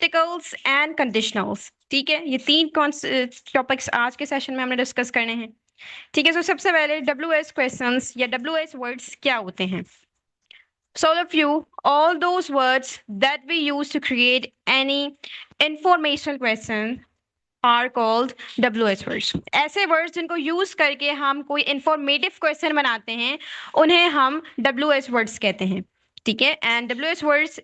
Articles and conditionals. ठीक है, ये तीन टॉपिक्स आज के सेशन में हमने डिस्कस करने हैं। ठीक है, तो सबसे पहले WH क्वेश्चंस या WH वर्ड्स क्या होते हैं? So all of you, all those words that we use to create any informational question are called WH words। ऐसे words जिनको यूज करके हम कोई इंफॉर्मेटिव क्वेश्चन बनाते हैं उन्हें हम WH words कहते हैं। ठीक है, and WH words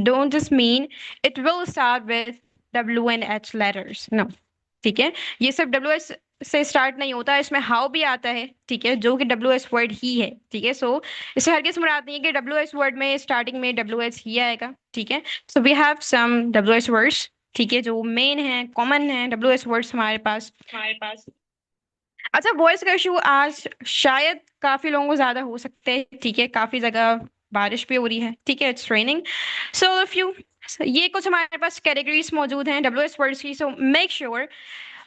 don't just mean it will start with W and H letters, no। ठीक है, ये सब WH से स्टार्ट नहीं होता, इसमें हाउ भी आता है। ठीक है, जो कि WH वर्ड ही है। ठीक है, सो इसे हर किस मुराद नहीं है कि WH वर्ड में स्टार्टिंग में WH ही आएगा। ठीक है, so we have some WH words. ठीक है, जो मेन है, कॉमन है WH वर्ड्स हमारे पास। अच्छा, वॉइस का इशू आज शायद काफी लोगों को ज्यादा हो सकते हैं। ठीक है, काफी जगह बारिश भी हो रही है। ठीक है, it's raining, so if you, ये कुछ हमारे पास कैटेगरीज मौजूद हैं WH वर्ड्स की। So make sure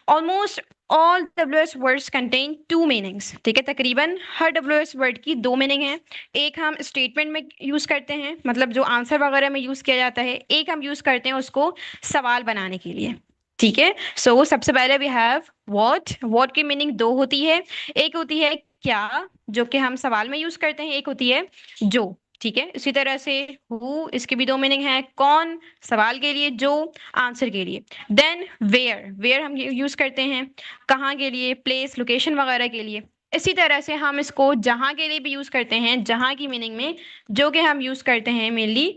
almost all WH words contain two meanings. ठीक है, तकरीबन हर WH वर्ड की दो मीनिंग है। एक हम स्टेटमेंट में यूज करते हैं, मतलब जो आंसर वगैरह में यूज किया जाता है। एक हम यूज करते हैं उसको सवाल बनाने के लिए। ठीक है, सो सबसे पहले वी हैव वॉट की मीनिंग दो होती है। एक होती है क्या, जो कि हम सवाल में यूज करते हैं। एक होती है जो। ठीक है, इसी तरह से हु, इसकी भी दो मीनिंग है। कौन, सवाल के लिए। जो, आंसर के लिए। देन वेयर हम यूज करते हैं कहाँ के लिए, प्लेस, लोकेशन वगैरह के लिए। इसी तरह से हम इसको जहां के लिए भी यूज करते हैं, जहां की मीनिंग में, जो कि हम यूज करते हैं मेनली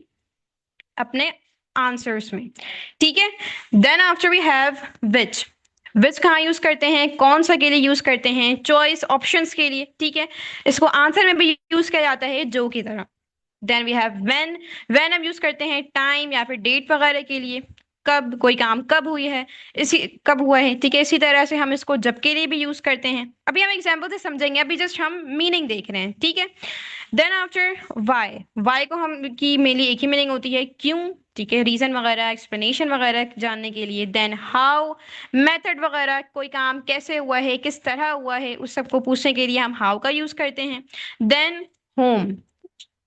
अपने आंसर्स में। ठीक है, then after we have which कहाँ यूज करते हैं, कौन सा के लिए यूज करते हैं, चॉइस, ऑप्शंस के लिए। ठीक है, इसको आंसर में भी यूज किया जाता है जो की तरह। देन वी हैव व्हेन हम यूज करते हैं टाइम या फिर डेट वगैरह के लिए, कब, कोई काम कब हुई है, इसी कब हुआ है। ठीक है, इसी तरह से हम इसको जब के लिए भी यूज करते हैं। अभी हम एग्जांपल से समझेंगे, अभी जस्ट हम मीनिंग देख रहे हैं। ठीक है, देन आफ्टर वाई को हम की मेनली एक ही मीनिंग होती है, क्यों। ठीक है, रीजन वगैरह, एक्सप्लेनेशन वगैरह जानने के लिए। देन हाउ, मेथड वगैरह, कोई काम कैसे हुआ है, किस तरह हुआ है, उस सबको पूछने के लिए हम हाउ का यूज करते हैं। देन होम,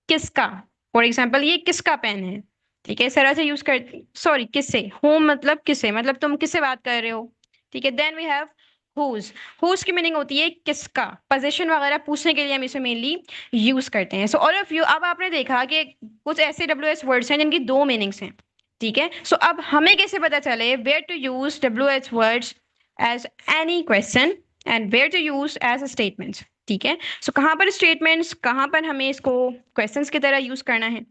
किसका, फॉर एग्जाम्पल ये किसका पेन है। ठीक है, इस तरह से यूज कर, सॉरी किससे, होम मतलब किससे, मतलब तुम किससे बात कर रहे हो। ठीक है, देन वी हैव हुज की मीनिंग होती है किसका, पोजीशन वगैरह पूछने के लिए हम इसे मेनली यूज करते हैं। सो ऑल ऑफ यू, अब आपने देखा कि कुछ ऐसे WH वर्ड्स हैं जिनकी दो मीनिंग्स हैं। ठीक है, सो अब हमें कैसे पता चले where to use WH words as any question and where to use as a statement. ठीक है, सो कहाँ पर स्टेटमेंट्स, कहाँ पर हमें इसको क्वेश्चंस की तरह यूज करना है।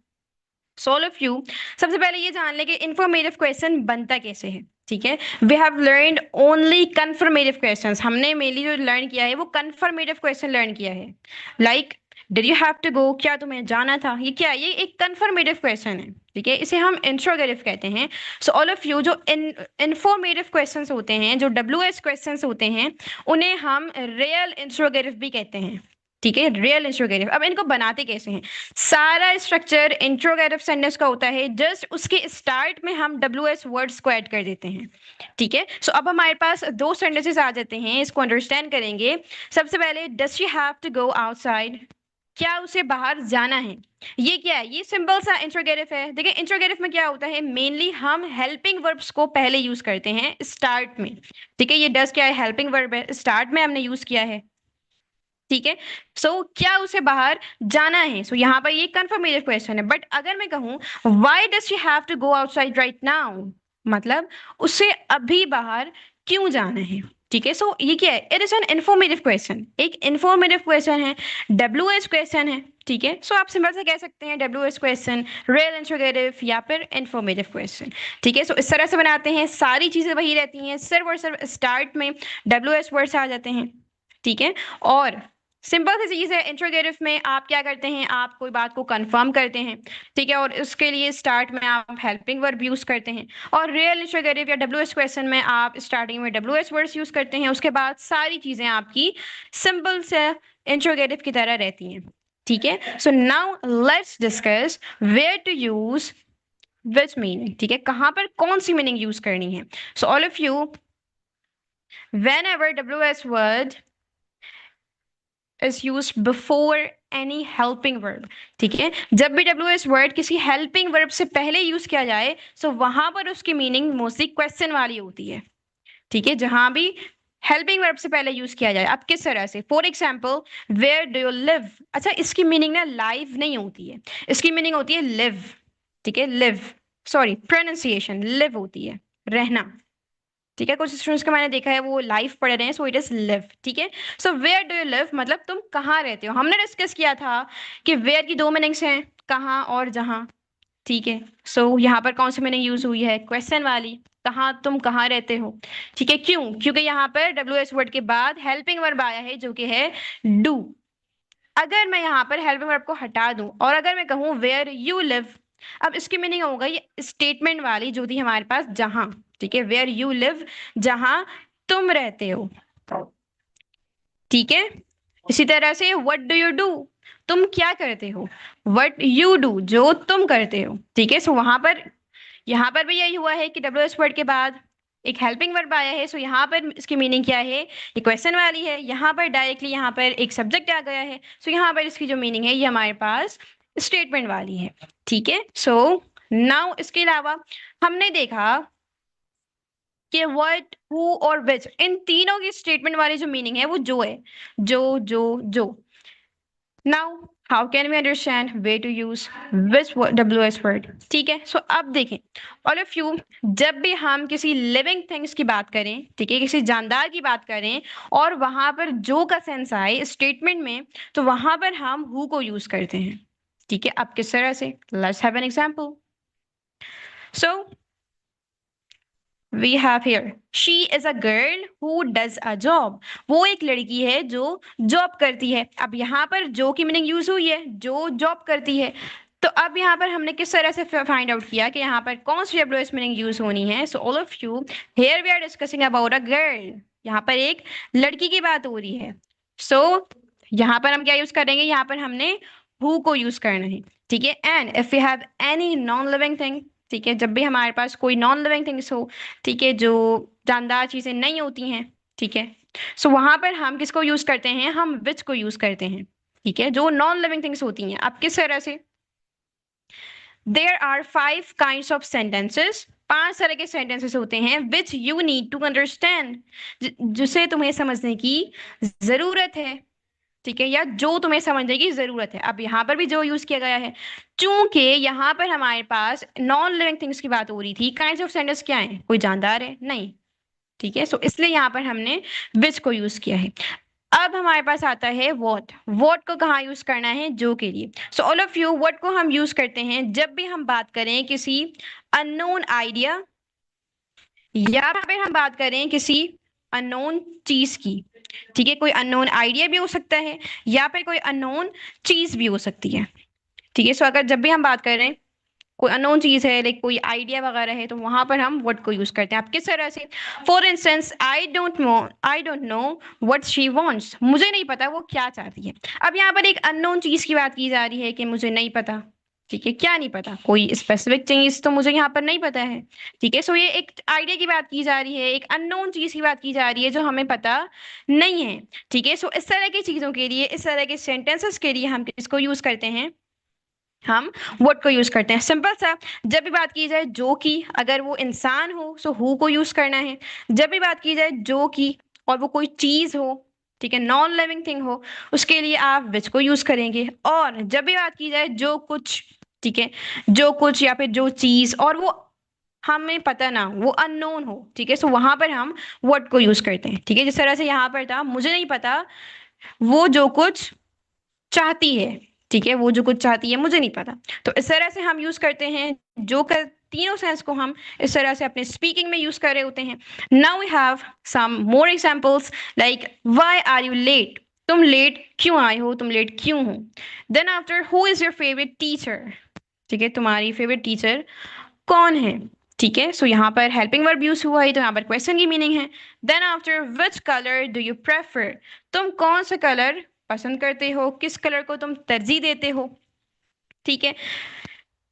सो ऑल ऑफ यू, सबसे पहले ये जान ले कि इंफॉर्मेटिव क्वेश्चन बनता कैसे है। ठीक है, we have learned only confirmative questions. हमने मेनली जो लर्न किया है वो कन्फर्मेटिव क्वेश्चन लर्न किया है। Like did you have to go, क्या तुम्हें जाना था, ये क्या है, ये एक कन्फर्मेटिव क्वेश्चन है। ठीक है, इसे हम इंट्रोगेटिव कहते हैं। सो ऑल ऑफ यू, जो इंफॉर्मेटिव क्वेश्चंस होते हैं, जो WH क्वेश्चंस होते हैं, उन्हें हम रियल इंट्रोगेटिव भी कहते हैं। ठीक है, रियल इंट्रोगेटिव। अब इनको बनाते कैसे हैं? सारा स्ट्रक्चर इंट्रोगेटिव सेंटेंस का होता है, जस्ट उसके स्टार्ट में हम WH वर्ड्स को ऐड कर देते हैं। ठीक है, सो अब हमारे पास दो सेंटेंसेस आ जाते हैं, इसको अंडरस्टैंड करेंगे। सबसे पहले, does she have to go outside, क्या उसे बाहर जाना है। ये क्या है? ये सिंपल सा इंट्रोगेटिव है। देखिए, इंट्रोगेटिव में क्या होता है, मेनली हम हेल्पिंग वर्ब्स को पहले यूज करते हैं स्टार्ट में। ठीक है, ये डज क्या है, हेल्पिंग वर्ब है, स्टार्ट में हमने यूज किया है। ठीक है, सो क्या उसे बाहर जाना है। सो यहाँ पर ये कंफर्मेटिव क्वेश्चन है। बट अगर मैं कहूँ why does she have to go outside right now, मतलब उसे अभी बाहर क्यों जाना है। ठीक है, सो ये क्या है, it is an informative question, एक इन्फॉर्मेटिव क्वेश्चन है, WH क्वेश्चन है। ठीक है, सो आप सिंपल से कह सकते हैं WH क्वेश्चन, रियल इंट्रोगेटिव या फिर इन्फॉर्मेटिव क्वेश्चन। ठीक है, सो इस तरह से बनाते हैं, सारी चीजें वही रहती हैं, सिर्फ और सिर्फ स्टार्ट में WH वर्ड्स आ जाते हैं। ठीक है, और सिंपल सी चीज है, इंट्रोगेटिव में आप क्या करते हैं, आप कोई बात को कंफर्म करते हैं। ठीक है, और उसके लिए स्टार्ट में आप हेल्पिंग वर्ब यूज करते हैं। और रियल इंट्रोगेटिव या WH क्वेश्चन में आप स्टार्टिंग में WH वर्ड्स यूज करते हैं, उसके बाद सारी चीजें आपकी सिंपल से इंट्रोगेटिव की तरह रहती हैं। ठीक है, so now let's discuss where to use which meaning. ठीक है, कहाँ पर कौन सी मीनिंग यूज करनी है। So all of you, whenever WH word is used before any helping verb. ठीक है, जब भी WS वर्ड किसी हेल्पिंग वर्ब से पहले यूज किया जाए सो वहां पर उसकी मीनिंग मोस्टली क्वेश्चन वाली होती है। ठीक है, जहां भी हेल्पिंग वर्ब से पहले यूज किया जाए। अब किस तरह से, for example where do you live. अच्छा, इसकी मीनिंग ना लाइव नहीं होती है, इसकी मीनिंग होती है लिव। ठीक है, लिव, सॉरी प्रोनाउंसिएशन लिव होती है, रहना। ठीक है, कुछ स्टूडेंट्स का मैंने देखा है वो लाइव पढ़ रहे हैं, सो इट इज लिव। ठीक है, so where do you live मतलब तुम कहाँ रहते हो। हमने डिस्कस किया था कि वेयर की दो मीनिंग्स हैं, कहाँ और जहाँ। ठीक है, सो यहाँ पर कौन सी मीनिंग यूज हुई है, क्वेश्चन वाली, कहाँ, तुम कहाँ रहते हो। ठीक है, क्यों, क्योंकि यहाँ पर WS वर्ड के बाद हेल्पिंग वर्ब आया है जो कि है डू। अगर मैं यहाँ पर हेल्पिंग वर्ब को हटा दूं और अगर मैं कहूँ वेयर यू लिव, अब इसकी मीनिंग होगा ये स्टेटमेंट वाली जो थी हमारे पास, जहां। ठीक है, वेयर यू लिव, जहां तुम रहते हो। ठीक है, इसी तरह से व्हाट डू यू डू, तुम क्या करते हो। व्हाट यू डू, जो तुम करते हो। ठीक है, सो वहां पर, यहाँ पर भी यही हुआ है कि WS वर्ड के बाद एक हेल्पिंग वर्ब आया है, सो यहाँ पर इसकी मीनिंग क्या है, ये क्वेश्चन वाली है। यहाँ पर डायरेक्टली यहाँ पर एक सब्जेक्ट आ गया है, सो यहाँ पर इसकी जो मीनिंग है ये हमारे पास स्टेटमेंट वाली है। ठीक है, सो नाउ इसके अलावा हमने देखा कि व्हाट, हु और विच, इन तीनों की स्टेटमेंट वाली जो मीनिंग है वो जो है, जो। Now how can we understand way to use which WS word. ठीक है, सो अब देखें ऑल ऑफ यू, जब भी हम किसी लिविंग थिंग्स की बात करें, ठीक है, किसी जानदार की बात करें और वहां पर जो का सेंस आए स्टेटमेंट में, तो वहां पर हम हु को यूज करते हैं। ठीक है, अब किस तरह से, let's have an example. So we have here she is a girl who does a job. वो एक लड़की है जो जॉब करती है। अब यहाँ पर जो की मीनिंग यूज हुई है, जो जॉब करती है। तो अब यहाँ पर हमने किस तरह से फाइंड आउट किया कि यहाँ पर कौन सी WS मीनिंग यूज होनी है। So all of you, here we are discussing about a girl, यहाँ पर एक लड़की की बात हो रही है। सो यहाँ पर हम क्या यूज करेंगे, यहाँ पर हमने हु को यूज करना है। ठीक है, and if you have any non living thing, ठीक है, जब भी हमारे पास कोई नॉन लिविंग थिंग्स हो, ठीक है, जो जानदार चीजें नहीं होती हैं। ठीक है, सो वहां पर हम किसको यूज करते हैं, हम विच को यूज करते हैं। ठीक है, जो नॉन लिविंग थिंग्स होती हैं। अब किस तरह से, there are 5 kinds of sentences, 5 तरह के सेंटेंसेस होते हैं which you need to understand, जिसे तुम्हें समझने की जरूरत है। ठीक है, या जो तुम्हें समझने की जरूरत है। अब यहाँ पर भी जो यूज किया गया है, चूंकि यहाँ पर हमारे पास नॉन लिविंग थिंग्स की बात हो रही थी, काइंड्स ऑफ सेंटेंस क्या है, कोई जानदार है नहीं। ठीक है, सो इसलिए यहाँ पर हमने विच को यूज किया है। अब हमारे पास आता है वॉट। वॉट को कहाँ यूज करना है, जो के लिए। सो ऑल ऑफ यू, वॉट को हम यूज करते हैं जब भी हम बात करें किसी अननोन आइडिया, या फिर हम बात करें किसी अननोन चीज की। ठीक है, कोई अननोन आइडिया भी हो सकता है या फिर कोई अननोन चीज भी हो सकती है। ठीक है, सो अगर जब भी हम बात कर रहे हैं कोई अननोन चीज है, लाइक कोई आइडिया वगैरह है, तो वहां पर हम व्हाट को यूज करते हैं। आप किस तरह से, for instance I don't know what she wants, मुझे नहीं पता वो क्या चाहती है। अब यहाँ पर एक अननोन चीज की बात की जा रही है कि मुझे नहीं पता। ठीक है, क्या नहीं पता, कोई स्पेसिफिक चीज तो मुझे यहाँ पर नहीं पता है। ठीक है, सो ये एक आइडिया की बात की जा रही है, एक अननोन चीज की बात की जा रही है जो हमें पता नहीं है। ठीक है, सो इस तरह की चीजों के लिए, इस तरह के सेंटेंसेस के लिए हम इसको यूज करते हैं, हम व्हाट को यूज करते हैं। सिंपल सा, जब भी बात की जाए जो की, अगर वो इंसान हो सो हु को यूज करना है। जब भी बात की जाए जो की और वो कोई चीज हो, ठीक है, नॉन लिविंग थिंग हो, उसके लिए आप विच को यूज करेंगे। और जब भी बात की जाए जो कुछ, ठीक है, जो कुछ या फिर जो चीज और वो हमें पता ना, वो अननोन हो, ठीक है, सो वहां पर हम व्हाट को यूज करते हैं। ठीक है, जिस तरह से यहाँ पर था, मुझे नहीं पता वो जो कुछ चाहती है। ठीक है, वो जो कुछ चाहती है मुझे नहीं पता। तो इस तरह से हम यूज करते हैं जो कर, तीनों सेंस को हम इस तरह से अपने स्पीकिंग में यूज कर रहे होते हैं। Now we have some more examples, like why are you late, तुम लेट क्यों आए हो, तुम लेट क्यों हो। Then after, who is your favourite teacher, ठीक है, तुम्हारी फेवरेट टीचर कौन है। ठीक है, सो यहाँ पर हेल्पिंग वर्ब यूज हुआ है तो यहाँ पर क्वेश्चन की मीनिंग है। Then after, which colour do you prefer, तुम कौन सा कलर पसंद करते हो, किस कलर को तुम तरजीह देते हो। ठीक है,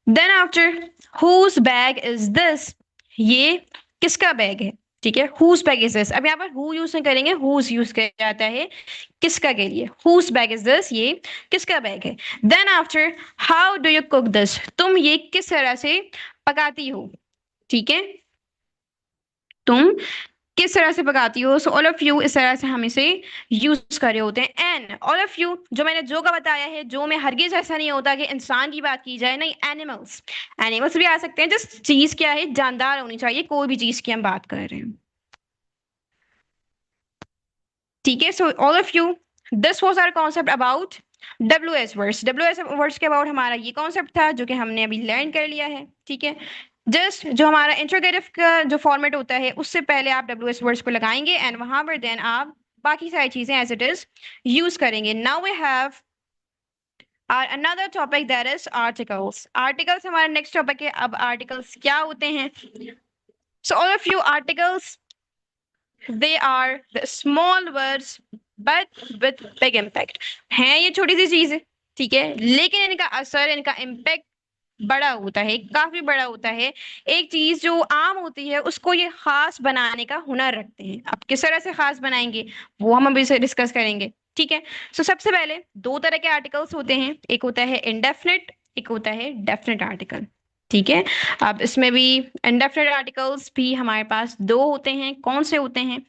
then after, whose bag is this, ये किसका बैग है। ठीक है, हुज बैग इज दिस। अब यहाँ पर हु यूज नहीं करेंगे, हुज यूज किया जाता है किसका के लिए, हुज बैग इज दिस, ये किसका बैग है। Then after, how do you cook this, तुम ये किस तरह से पकाती हो, ठीक है, तुम किस तरह से पकाती हो। सो ऑल ऑफ यू इस तरह से हम इसे यूज कर रहे होते हैं। एंड ऑल ऑफ यू, जो मैंने जो का बताया है, जो में हरगिज ऐसा नहीं होता कि इंसान की बात की जाए, नहीं, एनिमल्स, एनिमल्स भी आ सकते हैं। जस्ट चीज क्या है, जानदार होनी चाहिए, कोई भी चीज की हम बात कर रहे हैं, ठीक है। So all of you, this was our concept about WS words. WS words के अबाउट हमारा ये कॉन्सेप्ट था जो कि हमने अभी लर्न कर लिया है, ठीक है। जस्ट जो हमारा इंट्रोगेटिव का जो फॉर्मेट होता है, उससे पहले आप WS वर्ड्स को लगाएंगे एंड वहां पर देन आप बाकी सारी चीजें एज इट इज यूज करेंगे। Now we have our another topic, that is articles. Articles हमारा नेक्स्ट टॉपिक है। अब आर्टिकल्स क्या होते हैं? So all of you, articles, they are the small words but with big impact. हैं ये छोटी सी चीज है, ठीक है, लेकिन इनका असर, इनका इम्पैक्ट बड़ा होता है, काफी बड़ा होता है। एक चीज जो आम होती है उसको ये खास बनाने का हुनर रखते हैं। अब किस तरह से खास बनाएंगे वो हम अभी से डिस्कस करेंगे, ठीक है। सो सबसे पहले दो तरह के आर्टिकल्स होते हैं, एक होता है इंडेफिनिट, एक होता है डेफिनेट आर्टिकल, ठीक है। अब इसमें भी इंडेफिनिट आर्टिकल्स भी हमारे पास दो होते हैं। कौन से होते हैं?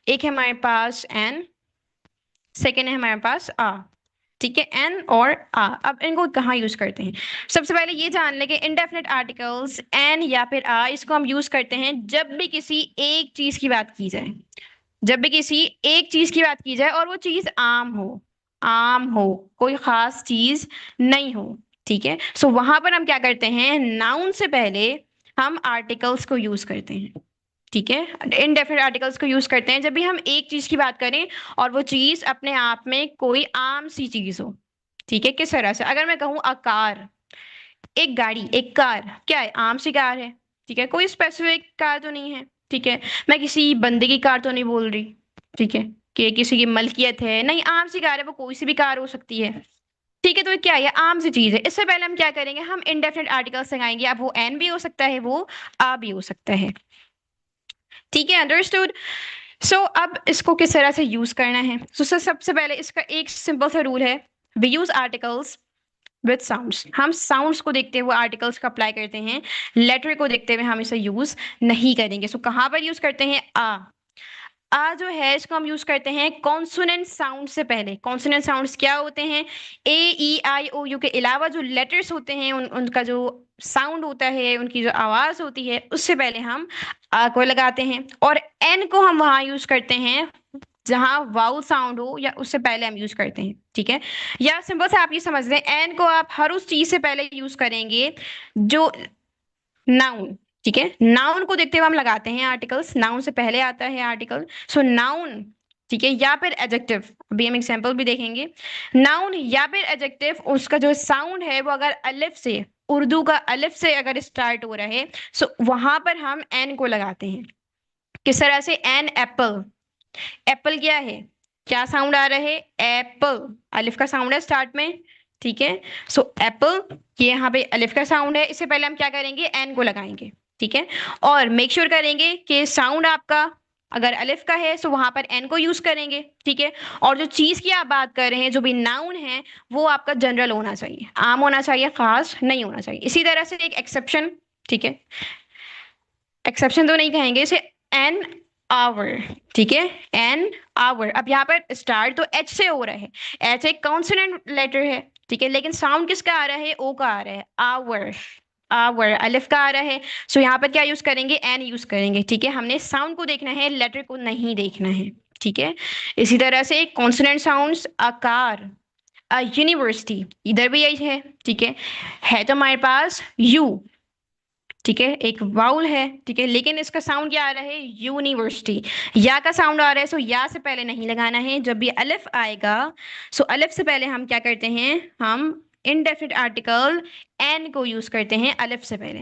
एक है हमारे पास एन, सेकेंड है हमारे पास आ, ठीक है, एन और आ। अब इनको कहाँ यूज करते हैं? सबसे पहले ये जान लें कि इंडेफिनिट आर्टिकल्स एन या फिर आ, इसको हम यूज करते हैं जब भी किसी एक चीज की बात की जाए, जब भी किसी एक चीज की बात की जाए और वो चीज आम हो, आम हो, कोई खास चीज नहीं हो, ठीक है। सो वहां पर हम क्या करते हैं, नाउन से पहले हम आर्टिकल्स को यूज करते हैं, ठीक है। इनडेफिनिट आर्टिकल्स को यूज करते हैं जब भी हम एक चीज की बात करें और वो चीज अपने आप में कोई आम सी चीज हो, ठीक है। किस तरह से, अगर मैं कहूँ अ कार, एक गाड़ी, एक कार, क्या है, आम सी कार है, ठीक है, कोई स्पेसिफिक कार तो नहीं है, ठीक है। मैं किसी बंदे की कार तो नहीं बोल रही, ठीक है, कि किसी की मलकियत है, नहीं, आम सी कार है, वो कोई सी भी कार हो सकती है, ठीक है। तो ये क्या है, ये आम सी चीज है। इससे पहले हम क्या करेंगे, हम इनडेफिनिट आर्टिकल्स लगाएंगे। अब वो एन भी हो सकता है, वो आ भी हो सकता है, ठीक है, अंडरस्टूड। सो अब इसको किस तरह से यूज करना है? सो सबसे पहले इसका एक सिंपल सा रूल है, we use articles with sounds. हम साउंड्स को देखते हुए आर्टिकल्स को अप्लाई करते हैं, लेटर को देखते हुए हम इसे यूज नहीं करेंगे। सो कहाँ पर यूज करते हैं? आ जो है इसको हम यूज करते हैं कॉन्सोनेंट साउंड से पहले। कॉन्सोनेंट साउंड्स क्या होते हैं? A E I O U के अलावा जो लेटर्स होते हैं उनका जो साउंड होता है, उनकी जो आवाज होती है, उससे पहले हम आ को लगाते हैं। और एन को हम वहां यूज करते हैं जहां वाउल साउंड हो, या उससे पहले हम यूज करते हैं, ठीक है। या सिंपल से आप ये समझ लें, एन को आप हर उस चीज से पहले यूज करेंगे जो नाउन, ठीक है, नाउन को देखते हुए हम लगाते हैं आर्टिकल्स, नाउन से पहले आता है आर्टिकल। सो नाउन, ठीक है, या फिर एडजेक्टिव, अभी हम एग्जांपल भी देखेंगे। नाउन या फिर एडजेक्टिव, उसका जो साउंड है वो अगर अलिफ से, उर्दू का अलिफ से अगर स्टार्ट हो रहा है, सो वहां पर हम एन को लगाते हैं। किस तरह से? एन एप्पल, एप्पल क्या है, क्या साउंड आ रहा है? एप्पल, अलिफ का साउंड है स्टार्ट में, ठीक है। सो एप्पल, ये यहाँ पे अलिफ का साउंड है, इससे पहले हम क्या करेंगे, एन को लगाएंगे, ठीक है। और मेक श्योर करेंगे कि साउंड आपका अगर अलिफ का है तो वहां पर एन को यूज करेंगे, ठीक है। और जो चीज की आप बात कर रहे हैं, जो भी नाउन है, वो आपका जनरल होना चाहिए, आम होना चाहिए, खास नहीं होना चाहिए। इसी तरह से एक एक्सेप्शन, ठीक है, एक्सेप्शन तो नहीं कहेंगे इसे, एन आवर, ठीक है, एन आवर। अब यहाँ पर स्टार्ट तो एच से हो रहा है, एच एक कॉन्सोनेंट लेटर है, ठीक है, लेकिन साउंड किसका आ रहा है? ओ का आ रहा है, आवर, आवर अलिफ का आ रहा है। सो यहाँ पर क्या यूज करेंगे? एन यूज करेंगे, ठीक है। हमने साउंड को देखना है, लेटर को नहीं देखना है, ठीक है। इसी तरह से कॉन्सोनेंट साउंड्स, आकार, यूनिवर्सिटी, इधर भी यही है, ठीक है तो हमारे पास यू, ठीक है, एक वाउल है, ठीक है, लेकिन इसका साउंड क्या आ रहा है? यूनिवर्सिटी। या का साउंड आ रहा है, सो या से पहले नहीं लगाना है। जब भी अलिफ आएगा, सो अलिफ से पहले हम क्या करते हैं, हम इनडेफिनिट आर्टिकल एन को यूज करते हैं अलिफ से पहले,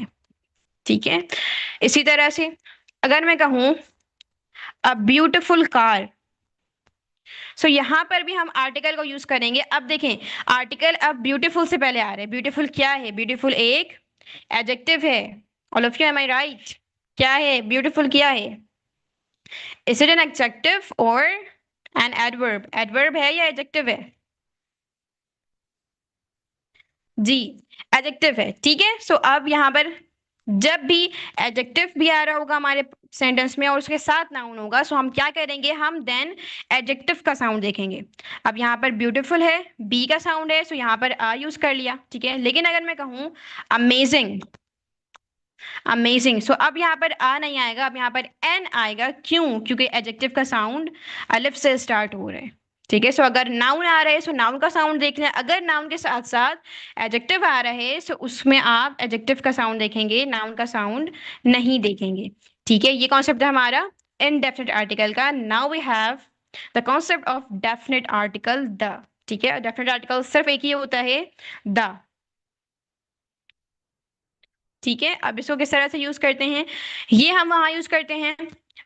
ठीक है। इसी तरह से अगर मैं कहूं अ ब्यूटिफुल कार, सो यहाँ पर भी हम आर्टिकल को यूज करेंगे। अब देखें, आर्टिकल अब ब्यूटीफुल से पहले आ रहे हैं। ब्यूटीफुल क्या है? ब्यूटीफुल एक एडजेक्टिव है। All of you, am I right? क्या है ब्यूटीफुल? क्या है? इज इट एन एडजेक्टिव और एन एडवर्ब? एडवर्ब है या एडजेक्टिव है? जी, एडजेक्टिव है। ठीक है, सो अब यहाँ पर जब भी एडजेक्टिव भी आ रहा होगा हमारे सेंटेंस में और उसके साथ नाउन होगा, सो हम क्या करेंगे, हम देन एडजेक्टिव का साउंड देखेंगे। अब यहाँ पर ब्यूटीफुल है, बी का साउंड है, सो यहाँ पर आ यूज कर लिया। ठीक है, लेकिन अगर मैं कहूँ अमेजिंग, अमेजिंग, सो अब यहाँ पर आ नहीं आएगा, अब यहाँ पर एन आएगा। क्यों? क्योंकि एडजेक्टिव का साउंड अलिफ से स्टार्ट हो रहा है। ठीक है, सो अगर नाउन आ रहा है सो नाउन का साउंड देखना है, अगर नाउन के साथ साथ एडजेक्टिव आ रहा है सो उसमें आप एडजेक्टिव का साउंड देखेंगे, नाउन का साउंड नहीं देखेंगे। ठीक है, ये कॉन्सेप्ट है हमारा इनडेफिनिट आर्टिकल का। Now we have the concept of definite article the. ठीक है, डेफिनिट आर्टिकल सिर्फ एक ही होता है, द। ठीक है, अब इसको किस तरह से यूज करते हैं, ये हम वहां यूज करते हैं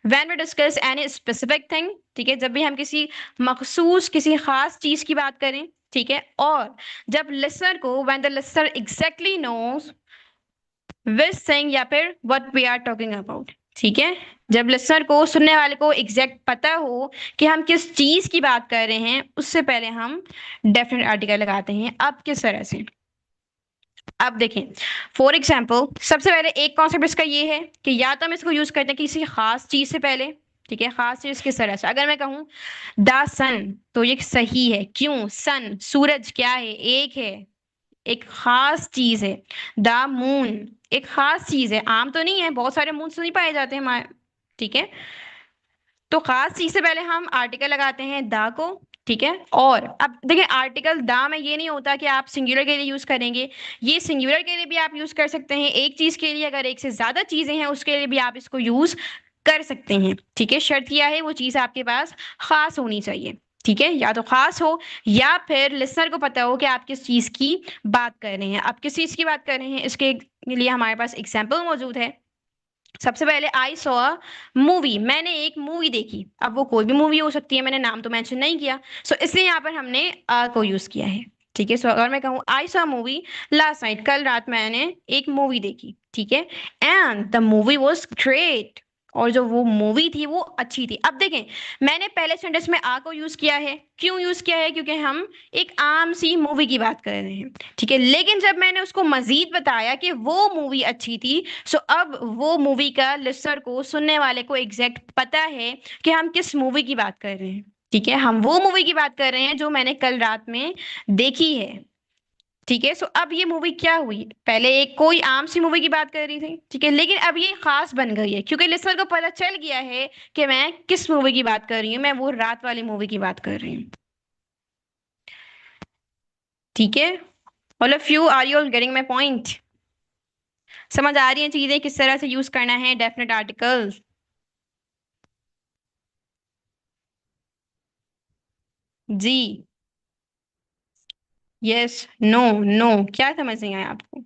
when we discuss any specific thing. ठीक है, जब भी हम किसी मखसूस, किसी खास चीज की बात करें। ठीक है, और जब लिसनर को, when the listener exactly knows which thing या फिर what we are talking about. ठीक है, जब लिसनर को, सुनने वाले को एग्जैक्ट पता हो कि हम किस चीज की बात कर रहे हैं, उससे पहले हम डेफिनेट आर्टिकल लगाते हैं। अब किस तरह से, अब देखें, फॉर एग्जाम्पल सबसे पहले एक कॉन्सेप्ट इसका ये है कि या तो हम इसको यूज करते हैं किसी खास चीज से पहले। ठीक है, खास चीज किस तरह से, अगर मैं कहूँ द सन, तो ये सही है। क्यों? सन, सूरज क्या है? एक है, एक खास चीज है। द मून, एक खास चीज है, आम तो नहीं है, बहुत सारे मून तो नहीं पाए जाते हैं हमारे। ठीक है, तो खास चीज से पहले हम आर्टिकल लगाते हैं द को। ठीक है, और अब देखिए आर्टिकल द में ये नहीं होता कि आप सिंगुलर के लिए यूज करेंगे, ये सिंगुलर के लिए भी आप यूज कर सकते हैं, एक चीज के लिए अगर एक से ज्यादा चीजें हैं उसके लिए भी आप इसको यूज कर सकते हैं। ठीक है, शर्त यह है वो चीज आपके पास खास होनी चाहिए। ठीक है, या तो खास हो या फिर लिसनर को पता हो कि आप किस चीज की बात कर रहे हैं। आप किस चीज की बात कर रहे हैं, इसके लिए हमारे पास एग्जाम्पल मौजूद है। सबसे पहले आई सॉ मूवी, मैंने एक मूवी देखी। अब वो कोई भी मूवी हो सकती है, मैंने नाम तो मेंशन नहीं किया, सो इसलिए यहाँ पर हमने को यूज किया है। ठीक है, सो अगर मैं कहूँ I saw movie last night, कल रात मैंने एक मूवी देखी। ठीक है, and the movie was great, और जो वो मूवी थी वो अच्छी थी। अब देखें, मैंने पहले सेंटेंस में आ को यूज किया है। क्यों यूज किया है? क्योंकि हम एक आम सी मूवी की बात कर रहे हैं। ठीक है, लेकिन जब मैंने उसको मजीद बताया कि वो मूवी अच्छी थी, सो अब वो मूवी का लिसनर को, सुनने वाले को एग्जैक्ट पता है कि हम किस मूवी की बात कर रहे हैं। ठीक है, हम वो मूवी की बात कर रहे हैं जो मैंने कल रात में देखी है। ठीक है, सो अब ये मूवी क्या हुई, पहले एक कोई आम सी मूवी की बात कर रही थी। ठीक है, लेकिन अब ये खास बन गई है क्योंकि लिसनर को पता चल गया है कि मैं किस मूवी की बात कर रही हूँ, मैं वो रात वाली मूवी की बात कर रही हूँ। ठीक है, all of you, are you all getting my point? समझ आ रही है चीजें किस तरह से यूज करना है डेफिनेट आर्टिकल्स? जी, यस, नो, नो, क्या समझ नहीं आया आपको?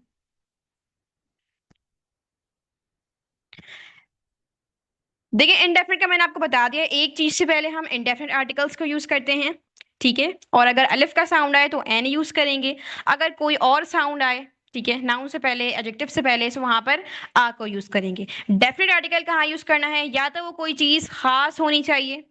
देखिए इनडेफिनेट का मैंने आपको बता दिया, एक चीज से पहले हम इनडेफिनेट आर्टिकल्स को यूज करते हैं। ठीक है, और अगर अलिफ का साउंड आए तो एन यूज करेंगे, अगर कोई और साउंड आए, ठीक है, नाउन से पहले, एडजेक्टिव से पहले, तो वहां पर आ को यूज करेंगे। डेफिनेट आर्टिकल कहाँ यूज करना है, या तो वो कोई चीज खास होनी चाहिए,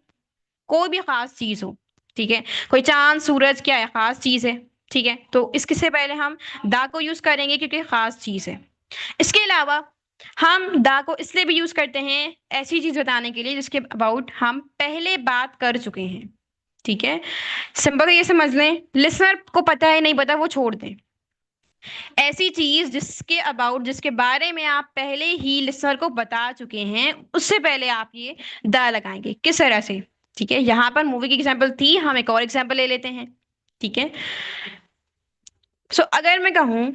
कोई भी खास चीज हो। ठीक है, कोई चांद सूरज क्या है, खास चीज है। ठीक है, तो इसके से पहले हम दा को यूज करेंगे क्योंकि खास चीज है। इसके अलावा हम दा को इसलिए भी यूज करते हैं ऐसी चीज बताने के लिए जिसके अबाउट हम पहले बात कर चुके हैं। ठीक है, सिंपल ये समझ लें, लिसनर को पता है नहीं पता वो छोड़ दें, ऐसी चीज जिसके अबाउट, जिसके बारे में आप पहले ही लिसनर को बता चुके हैं, उससे पहले आप ये द लगाएंगे। किस तरह से? ठीक है, यहां पर मूवी की एग्जांपल थी, हम एक और एग्जांपल ले लेते हैं। ठीक है, सो अगर मैं कहूं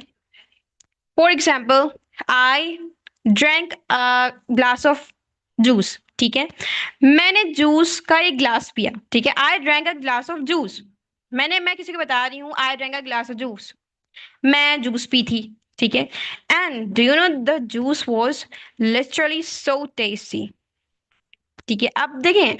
for example I drank a glass of juice. ठीक है, मैंने जूस का एक ग्लास पिया। ठीक है, I drank a glass of juice, मैं किसी को बता रही हूँ I drank a glass of juice, मैं जूस पी थी। ठीक है, and do you know the juice was literally so tasty. ठीक है, अब देखें,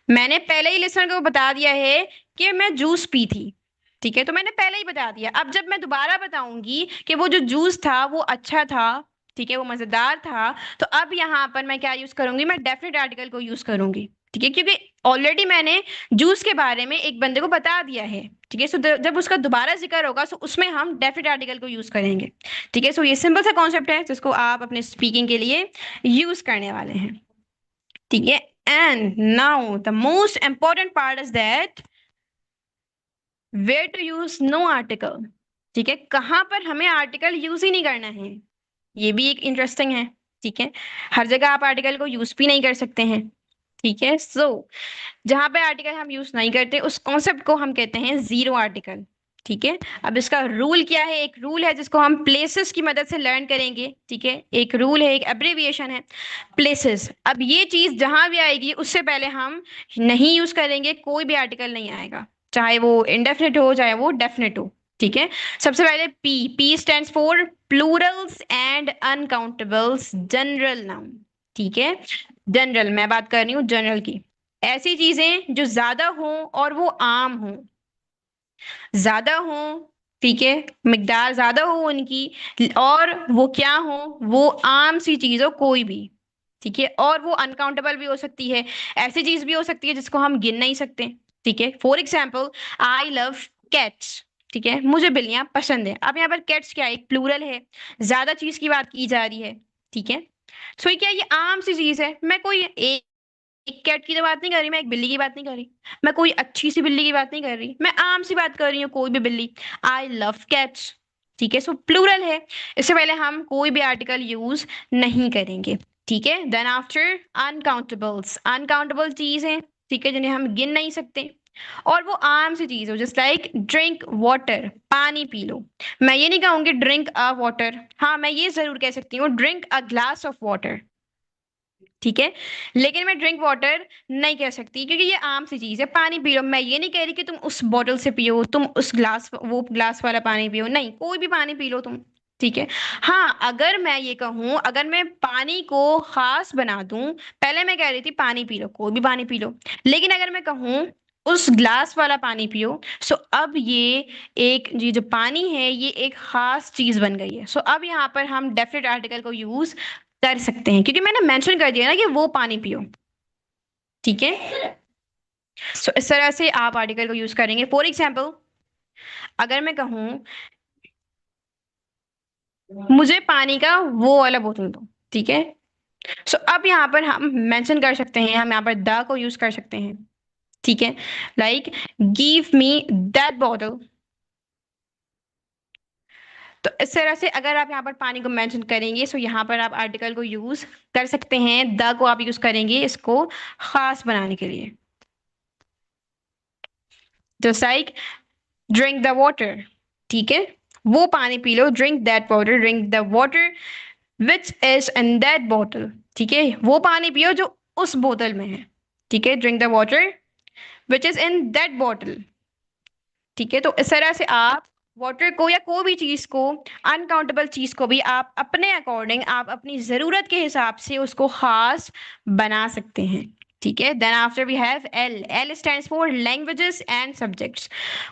मैंने पहले ही लिसनर को बता दिया है कि मैं जूस पी थी। ठीक है, तो मैंने पहले ही बता दिया, अब जब मैं दोबारा बताऊंगी कि वो जो जूस था वो अच्छा था, ठीक है, वो मजेदार था, तो अब यहाँ पर मैं क्या यूज करूंगी, मैं डेफिनेट आर्टिकल को यूज करूंगी। ठीक है, क्योंकि ऑलरेडी मैंने जूस के बारे में एक बंदे को बता दिया है। ठीक है, सो जब उसका दोबारा जिक्र होगा सो उसमें हम डेफिनेट आर्टिकल को यूज करेंगे। ठीक है, सो ये सिंपल सा कॉन्सेप्ट है जिसको आप अपने स्पीकिंग के लिए यूज करने वाले हैं। ठीक है, and now the most important part is that where to use no article. ठीक है, कहाँ पर हमें आर्टिकल यूज ही नहीं करना है, ये भी एक इंटरेस्टिंग है। ठीक है, हर जगह आप आर्टिकल को यूज भी नहीं कर सकते हैं। ठीक है, सो जहां पे आर्टिकल हम यूज नहीं करते उस कॉन्सेप्ट को हम कहते हैं जीरो आर्टिकल। ठीक है, अब इसका रूल क्या है, एक रूल है जिसको हम प्लेसेस की मदद से लर्न करेंगे। ठीक है, एक रूल है, एक एब्रिविएशन है प्लेसेस। अब ये चीज जहां भी आएगी उससे पहले हम नहीं यूज करेंगे, कोई भी आर्टिकल नहीं आएगा, चाहे वो इंडेफिनिट हो चाहे वो डेफिनेट हो। ठीक है, सबसे पहले P, P stands for Plurals and uncountables general noun. ठीक है, जनरल, मैं बात कर रही हूँ जनरल की, ऐसी चीजें जो ज्यादा हो और वो आम हो, ज्यादा हो। ठीक है, मिकदार ज्यादा हो उनकी, और वो क्या हो, वो आम सी चीज हो कोई भी। ठीक है, और वो अनकाउंटेबल भी हो सकती है, ऐसी चीज भी हो सकती है जिसको हम गिन नहीं सकते। ठीक है, for example I love cats. ठीक है, मुझे बिल्लियां पसंद है। अब यहाँ पर कैट्स क्या है, एक प्लूरल है, ज्यादा चीज की बात की जा रही है। ठीक है, सो क्या ये आम सी चीज है, मैं कोई एक कैट की तो बात नहीं कर रही, मैं एक बिल्ली की बात नहीं कर रही, मैं कोई अच्छी सी बिल्ली की बात नहीं कर रही, मैं आम सी बात कर रही हूँ, कोई भी बिल्ली। I love cats. ठीक है, सो प्लूरल है, इससे पहले हम कोई भी आर्टिकल यूज नहीं करेंगे। ठीक है, देन आफ्टर अनकाउंटेबल्स, अनकाउंटेबल चीज है। ठीक है, जिन्हें हम गिन नहीं सकते, और वो आम सी चीज हो, जस्ट लाइक ड्रिंक वाटर, पानी पी लो। मैं ये नहीं कहूंगी ड्रिंक अ वाटर, हाँ मैं ये जरूर कह सकती हूँ drink a glass of water. ठीक है, लेकिन मैं ड्रिंक वाटर नहीं कह सकती क्योंकि ये आम सी चीज है, पानी पी लो। मैं ये नहीं कह रही कि तुम उस बॉटल से पियो, तुम उस ग्लास, वो ग्लास वाला पानी पियो, नहीं, कोई भी पानी पी लो तुम। ठीक है, हाँ अगर मैं ये कहूँ, अगर मैं पानी को खास बना दूं, पहले मैं कह रही थी पानी पी लो, कोई भी पानी पी लो, लेकिन अगर मैं कहूँ उस ग्लास वाला पानी पियो, सो अब ये जो पानी है ये एक खास चीज बन गई है। सो अब यहाँ पर हम डेफिनेट आर्टिकल को यूज कर सकते हैं क्योंकि मैंने मेंशन कर दिया ना कि वो पानी पियो। ठीक है, सो इस तरह से आप आर्टिकल को यूज करेंगे। फॉर एग्जाम्पल अगर मैं कहूँ मुझे पानी का वो वाला बोतल दो। ठीक है, सो अब यहाँ पर हम मेंशन कर सकते हैं, हम यहाँ पर द को यूज कर सकते हैं। ठीक है, like give me that bottle. तो इस तरह से अगर आप यहाँ पर पानी को मेंशन करेंगे सो यहाँ पर आप आर्टिकल को यूज कर सकते हैं, द को आप यूज करेंगे इसको खास बनाने के लिए। Just like drink the water. ठीक है, वो पानी P low, drink that water, drink the water which is in that bottle. ठीक है, वो पानी पियो जो उस बोतल में है। ठीक है, drink the water which is in that bottle. ठीक है, तो इस तरह से आप वाटर को या कोई भी चीज को, अनकाउंटेबल चीज को भी आप अपने अकॉर्डिंग, आप अपनी जरूरत के हिसाब से उसको खास बना सकते हैं। ठीक है, then after we have L, L stands for languages and subjects.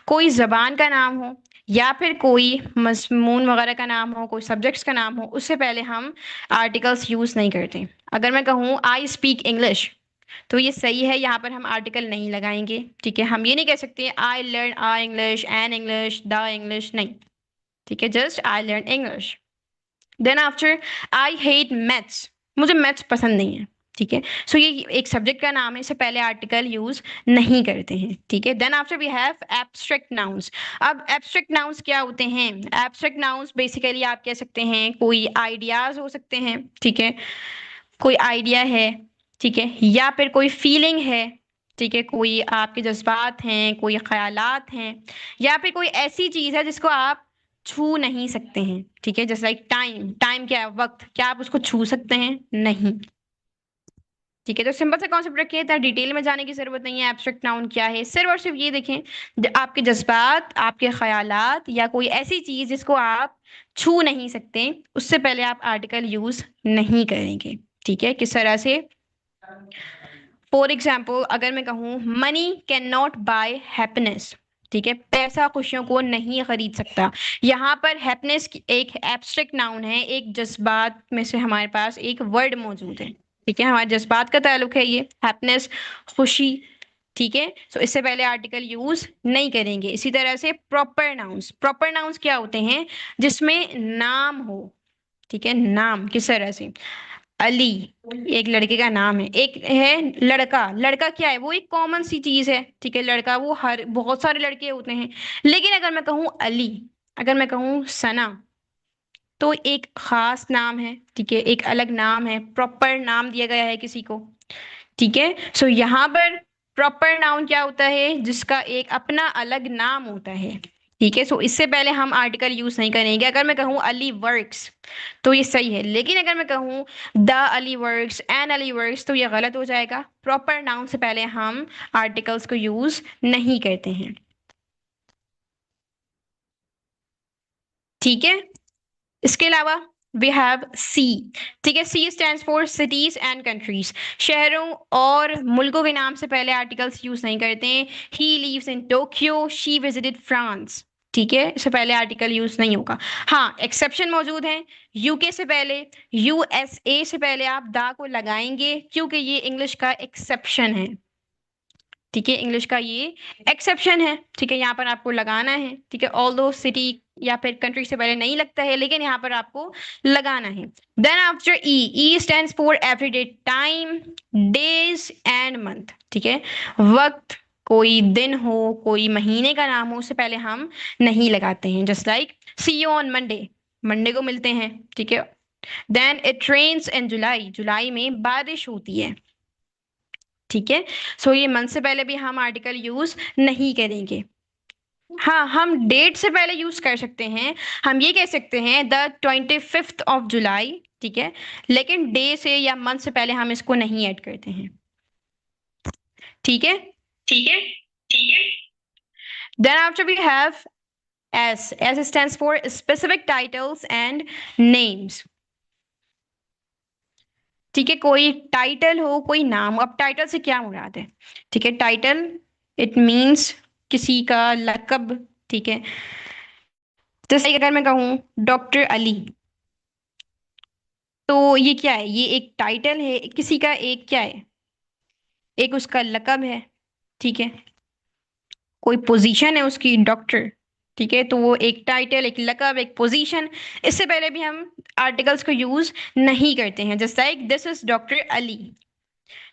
कोई जबान का नाम हो या फिर कोई मजमून वगैरह का नाम हो, कोई सब्जेक्ट्स का नाम हो, उससे पहले हम आर्टिकल्स यूज नहीं करते। अगर मैं कहूँ आई स्पीक इंग्लिश, तो ये सही है, यहाँ पर हम आर्टिकल नहीं लगाएंगे। ठीक है, हम ये नहीं कह सकते I learn a English, an English, the English, नहीं। ठीक है, just I learn English. Then after I hate maths, मुझे मैथ्स पसंद नहीं है। ठीक है, सो ये एक सब्जेक्ट का नाम है, इससे पहले आर्टिकल यूज नहीं करते हैं। ठीक है, then after we have abstract nouns. अब एब्स्ट्रैक्ट नाउन्स क्या होते हैं, एब्स्ट्रैक्ट नाउन्स बेसिकली आप कह सकते हैं कोई आइडियाज हो सकते हैं। ठीक है, कोई आइडिया है। ठीक है, या फिर कोई फीलिंग है। ठीक है, कोई आपके जज्बात हैं, कोई ख्यालात हैं, या फिर कोई ऐसी चीज है जिसको आप छू नहीं सकते हैं। ठीक है, जैसे लाइक टाइम, टाइम क्या है, वक्त, क्या आप उसको छू सकते हैं, नहीं। ठीक है, तो सिंपल सा कॉन्सेप्ट रखिए, इतना डिटेल में जाने की जरूरत नहीं है एब्स्ट्रैक्ट नाउन क्या है, सिर्फ और सिर्फ ये देखें आपके जज्बात, आपके ख्यालात, या कोई ऐसी चीज जिसको आप छू नहीं सकते, उससे पहले आप आर्टिकल यूज नहीं करेंगे। ठीक है, किस तरह से, फॉर एग्जाम्पल अगर मैं कहूँ money can not buy happiness. ठीक है, पैसा खुशियों को नहीं खरीद सकता। यहाँ पर हैप्पीनेस एक एब्स्ट्रैक्ट नाउन है, एक जज्बात में से हमारे पास एक वर्ड मौजूद है। ठीक है, हमारे जज्बात का ताल्लुक है ये हैप्पीनेस, खुशी। ठीक है, तो इससे पहले आर्टिकल यूज नहीं करेंगे। इसी तरह से प्रॉपर नाउन्स क्या होते हैं? जिसमें नाम हो। ठीक है, नाम किस तरह से? अली एक लड़के का नाम है। एक है लड़का। लड़का क्या है? वो एक कॉमन सी चीज है। ठीक है, लड़का वो हर बहुत सारे लड़के होते हैं। लेकिन अगर मैं कहूँ अली, अगर मैं कहूँ सना, तो एक खास नाम है। ठीक है, एक अलग नाम है, प्रॉपर नाम दिया गया है किसी को। ठीक है, सो यहाँ पर प्रॉपर नाउन क्या होता है? जिसका एक अपना अलग नाम होता है। ठीक है, सो इससे पहले हम आर्टिकल यूज नहीं करेंगे। अगर मैं कहूँ अली वर्क्स, तो ये सही है। लेकिन अगर मैं कहूँ the Ali works, an Ali works, तो ये गलत हो जाएगा। प्रॉपर नाउन से पहले हम आर्टिकल्स को यूज नहीं करते हैं। ठीक है, इसके अलावा वी हैव सी। ठीक है, C stands for cities and countries. शहरों और मुल्कों के नाम से पहले आर्टिकल्स यूज नहीं करते हैं। He lives in Tokyo, she visited France. ठीक है, इससे पहले आर्टिकल यूज नहीं होगा। हाँ, एक्सेप्शन मौजूद है। यूके से पहले, यूएसए से पहले आप दा को लगाएंगे, क्योंकि ये इंग्लिश का एक्सेप्शन है। ठीक है, इंग्लिश का ये एक्सेप्शन है। ठीक है, यहाँ पर आपको लगाना है। ठीक है, ऑल दो सिटी या फिर कंट्री से पहले नहीं लगता है, लेकिन यहाँ पर आपको लगाना है। Then after E, E stands for everyday time, days and month. ठीक है, वक्त, कोई दिन हो, कोई महीने का नाम हो, उससे पहले हम नहीं लगाते हैं। Just like see you on Monday, Monday को मिलते हैं। ठीक है, then it rains in July, जुलाई में बारिश होती है। ठीक है, सो ये मंथ से पहले भी हम आर्टिकल यूज नहीं करेंगे। हाँ, हम डेट से पहले यूज कर सकते हैं। हम ये कह सकते हैं द 25th of July। ठीक है, लेकिन डे से या मंथ से पहले हम इसको नहीं ऐड करते हैं। ठीक है, ठीक है। ठीक है। Then after we have S. S stands for specific titles and names. ठीक है, कोई टाइटल हो, कोई नाम हो। अब टाइटल से क्या मुराद है? ठीक है, टाइटल इट मीन्स किसी का लकब। ठीक है, जैसे अगर मैं कहूँ डॉक्टर अली, तो ये क्या है? ये एक टाइटल है किसी का, एक क्या है? एक उसका लकब है। ठीक है, कोई पोजीशन है उसकी, डॉक्टर। ठीक है, तो वो एक टाइटल, एक लकब, एक पोजीशन। इससे पहले भी हम आर्टिकल्स को यूज नहीं करते हैं। Just like this is doctor Ali,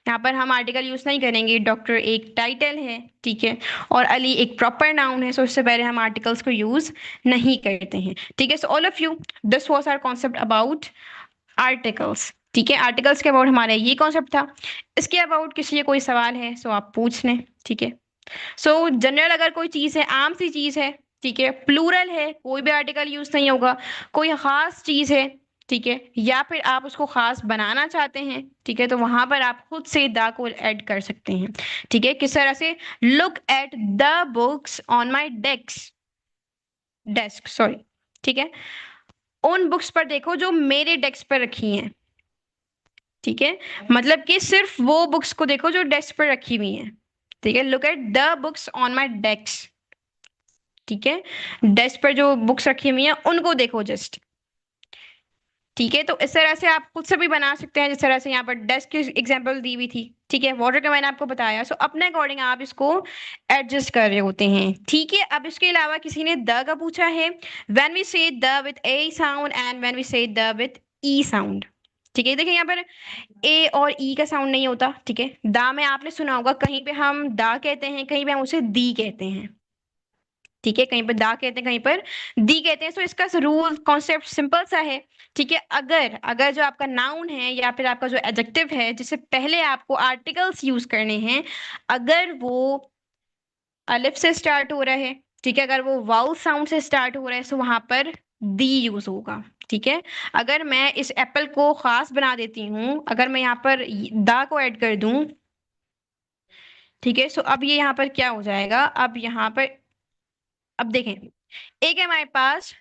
यहाँ पर हम आर्टिकल यूज नहीं करेंगे। डॉक्टर एक टाइटल है। ठीक है, और अली एक प्रॉपर नाउन है, सो इससे पहले हम आर्टिकल्स को यूज नहीं करते हैं। ठीक है, so all of you, this was our concept about articles. ठीक है, आर्टिकल्स के अबाउट हमारा ये कॉन्सेप्ट था। इसके अबाउट किसी कोई सवाल है सो आप पूछ लें। ठीक है, सो जनरल अगर कोई चीज है, आम सी चीज है, ठीक है, प्लूरल है, कोई भी आर्टिकल यूज नहीं होगा। कोई खास चीज है, ठीक है, या फिर आप उसको खास बनाना चाहते हैं, ठीक है, तो वहां पर आप खुद से द को ऐड कर सकते हैं। ठीक है, किस तरह से? Look at the books on my desk sorry. ठीक है, उन बुक्स पर देखो जो मेरे डेस्क पर रखी हैं। ठीक है, मतलब कि सिर्फ वो बुक्स को देखो जो डेस्क पर रखी हुई हैं। ठीक है, look at the books on my desk. ठीक है, डेस्क पर जो बुक्स रखी हुई हैं उनको देखो जस्ट। ठीक है, तो इस तरह से आप खुद से भी बना सकते हैं, जिस तरह से यहाँ पर डेस्क की एग्जांपल दी हुई थी। ठीक है, वाटर का मैंने आपको बताया, सो अपने अकॉर्डिंग आप इसको एडजस्ट कर रहे होते हैं। ठीक है, अब इसके अलावा किसी ने द का पूछा है। When we say the with A sound and when we say the with E sound. ठीक है, देखिए यहाँ पर ए और ई का साउंड नहीं होता। ठीक है, दा में आपने सुना होगा, कहीं पे हम दा कहते हैं, कहीं पे हम उसे दी कहते हैं। ठीक है, कहीं पर दा कहते हैं, कहीं पर दी कहते हैं। सो इसका रूल कॉन्सेप्ट सिंपल सा है। ठीक है, अगर अगर जो आपका नाउन है या फिर आपका जो एडजेक्टिव है, जिससे पहले आपको आर्टिकल्स यूज करने हैं, अगर वो अलिफ से स्टार्ट हो रहा है, ठीक है, अगर वो वाउल साउंड से स्टार्ट हो रहा है, तो वहां पर दी यूज होगा। ठीक है, अगर मैं इस एप्पल को खास बना देती हूँ, अगर मैं यहाँ पर दा को ऐड कर दूं, ठीक है, सो अब ये यहाँ पर क्या हो जाएगा? अब यहाँ पर अब देखें, एक है हमारे पास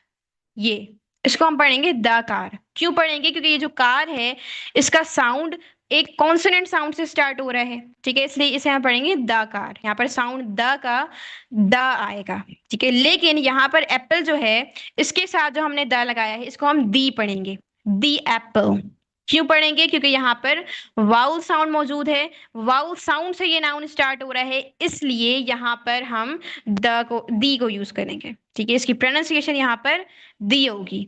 ये, इसको हम पढ़ेंगे द कार। क्यों पढ़ेंगे? क्योंकि ये जो कार है, इसका साउंड एक कॉन्सोनेंट साउंड से स्टार्ट हो रहा है, ठीक है, इसलिए इसे हम पढ़ेंगे द कार। यहाँ पर साउंड द का द आएगा, ठीक है। लेकिन यहाँ पर एप्पल जो है, इसके साथ जो हमने द लगाया है, इसको हम दी पढ़ेंगे, दी एप्पल। क्यों पढ़ेंगे? क्योंकि यहाँ पर वाउल साउंड मौजूद है, वाउल साउंड से ये नाउन स्टार्ट हो रहा है, इसलिए यहाँ पर हम दी को यूज करेंगे, ठीक है। इसकी प्रोनाउंसिएशन यहाँ पर दी होगी,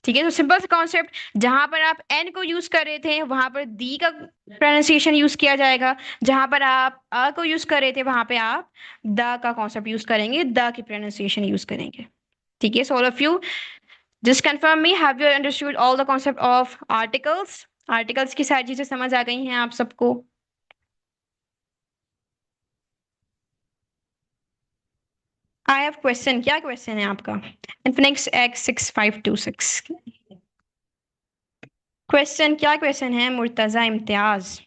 ठीक है। तो सिंपल सा कॉन्सेप्ट, जहां पर आप एन को यूज कर रहे थे वहां पर दी का प्रोनाउंसिएशन यूज किया जाएगा, जहां पर आप अ को यूज कर रहे थे वहां पे आप द का कॉन्सेप्ट यूज करेंगे, द की प्रोनाउंसिएशन यूज करेंगे, ठीक है। So all of you just confirm me, have you understood all the concept of articles? Articles की सारी चीजें समझ आ गई हैं आप सबको? आई हैव क्वेश्चन, क्या क्वेश्चन है आपका? इन्फिनिक्स X6526 क्वेश्चन, क्या क्वेश्चन है मुर्तजा इम्तियाज?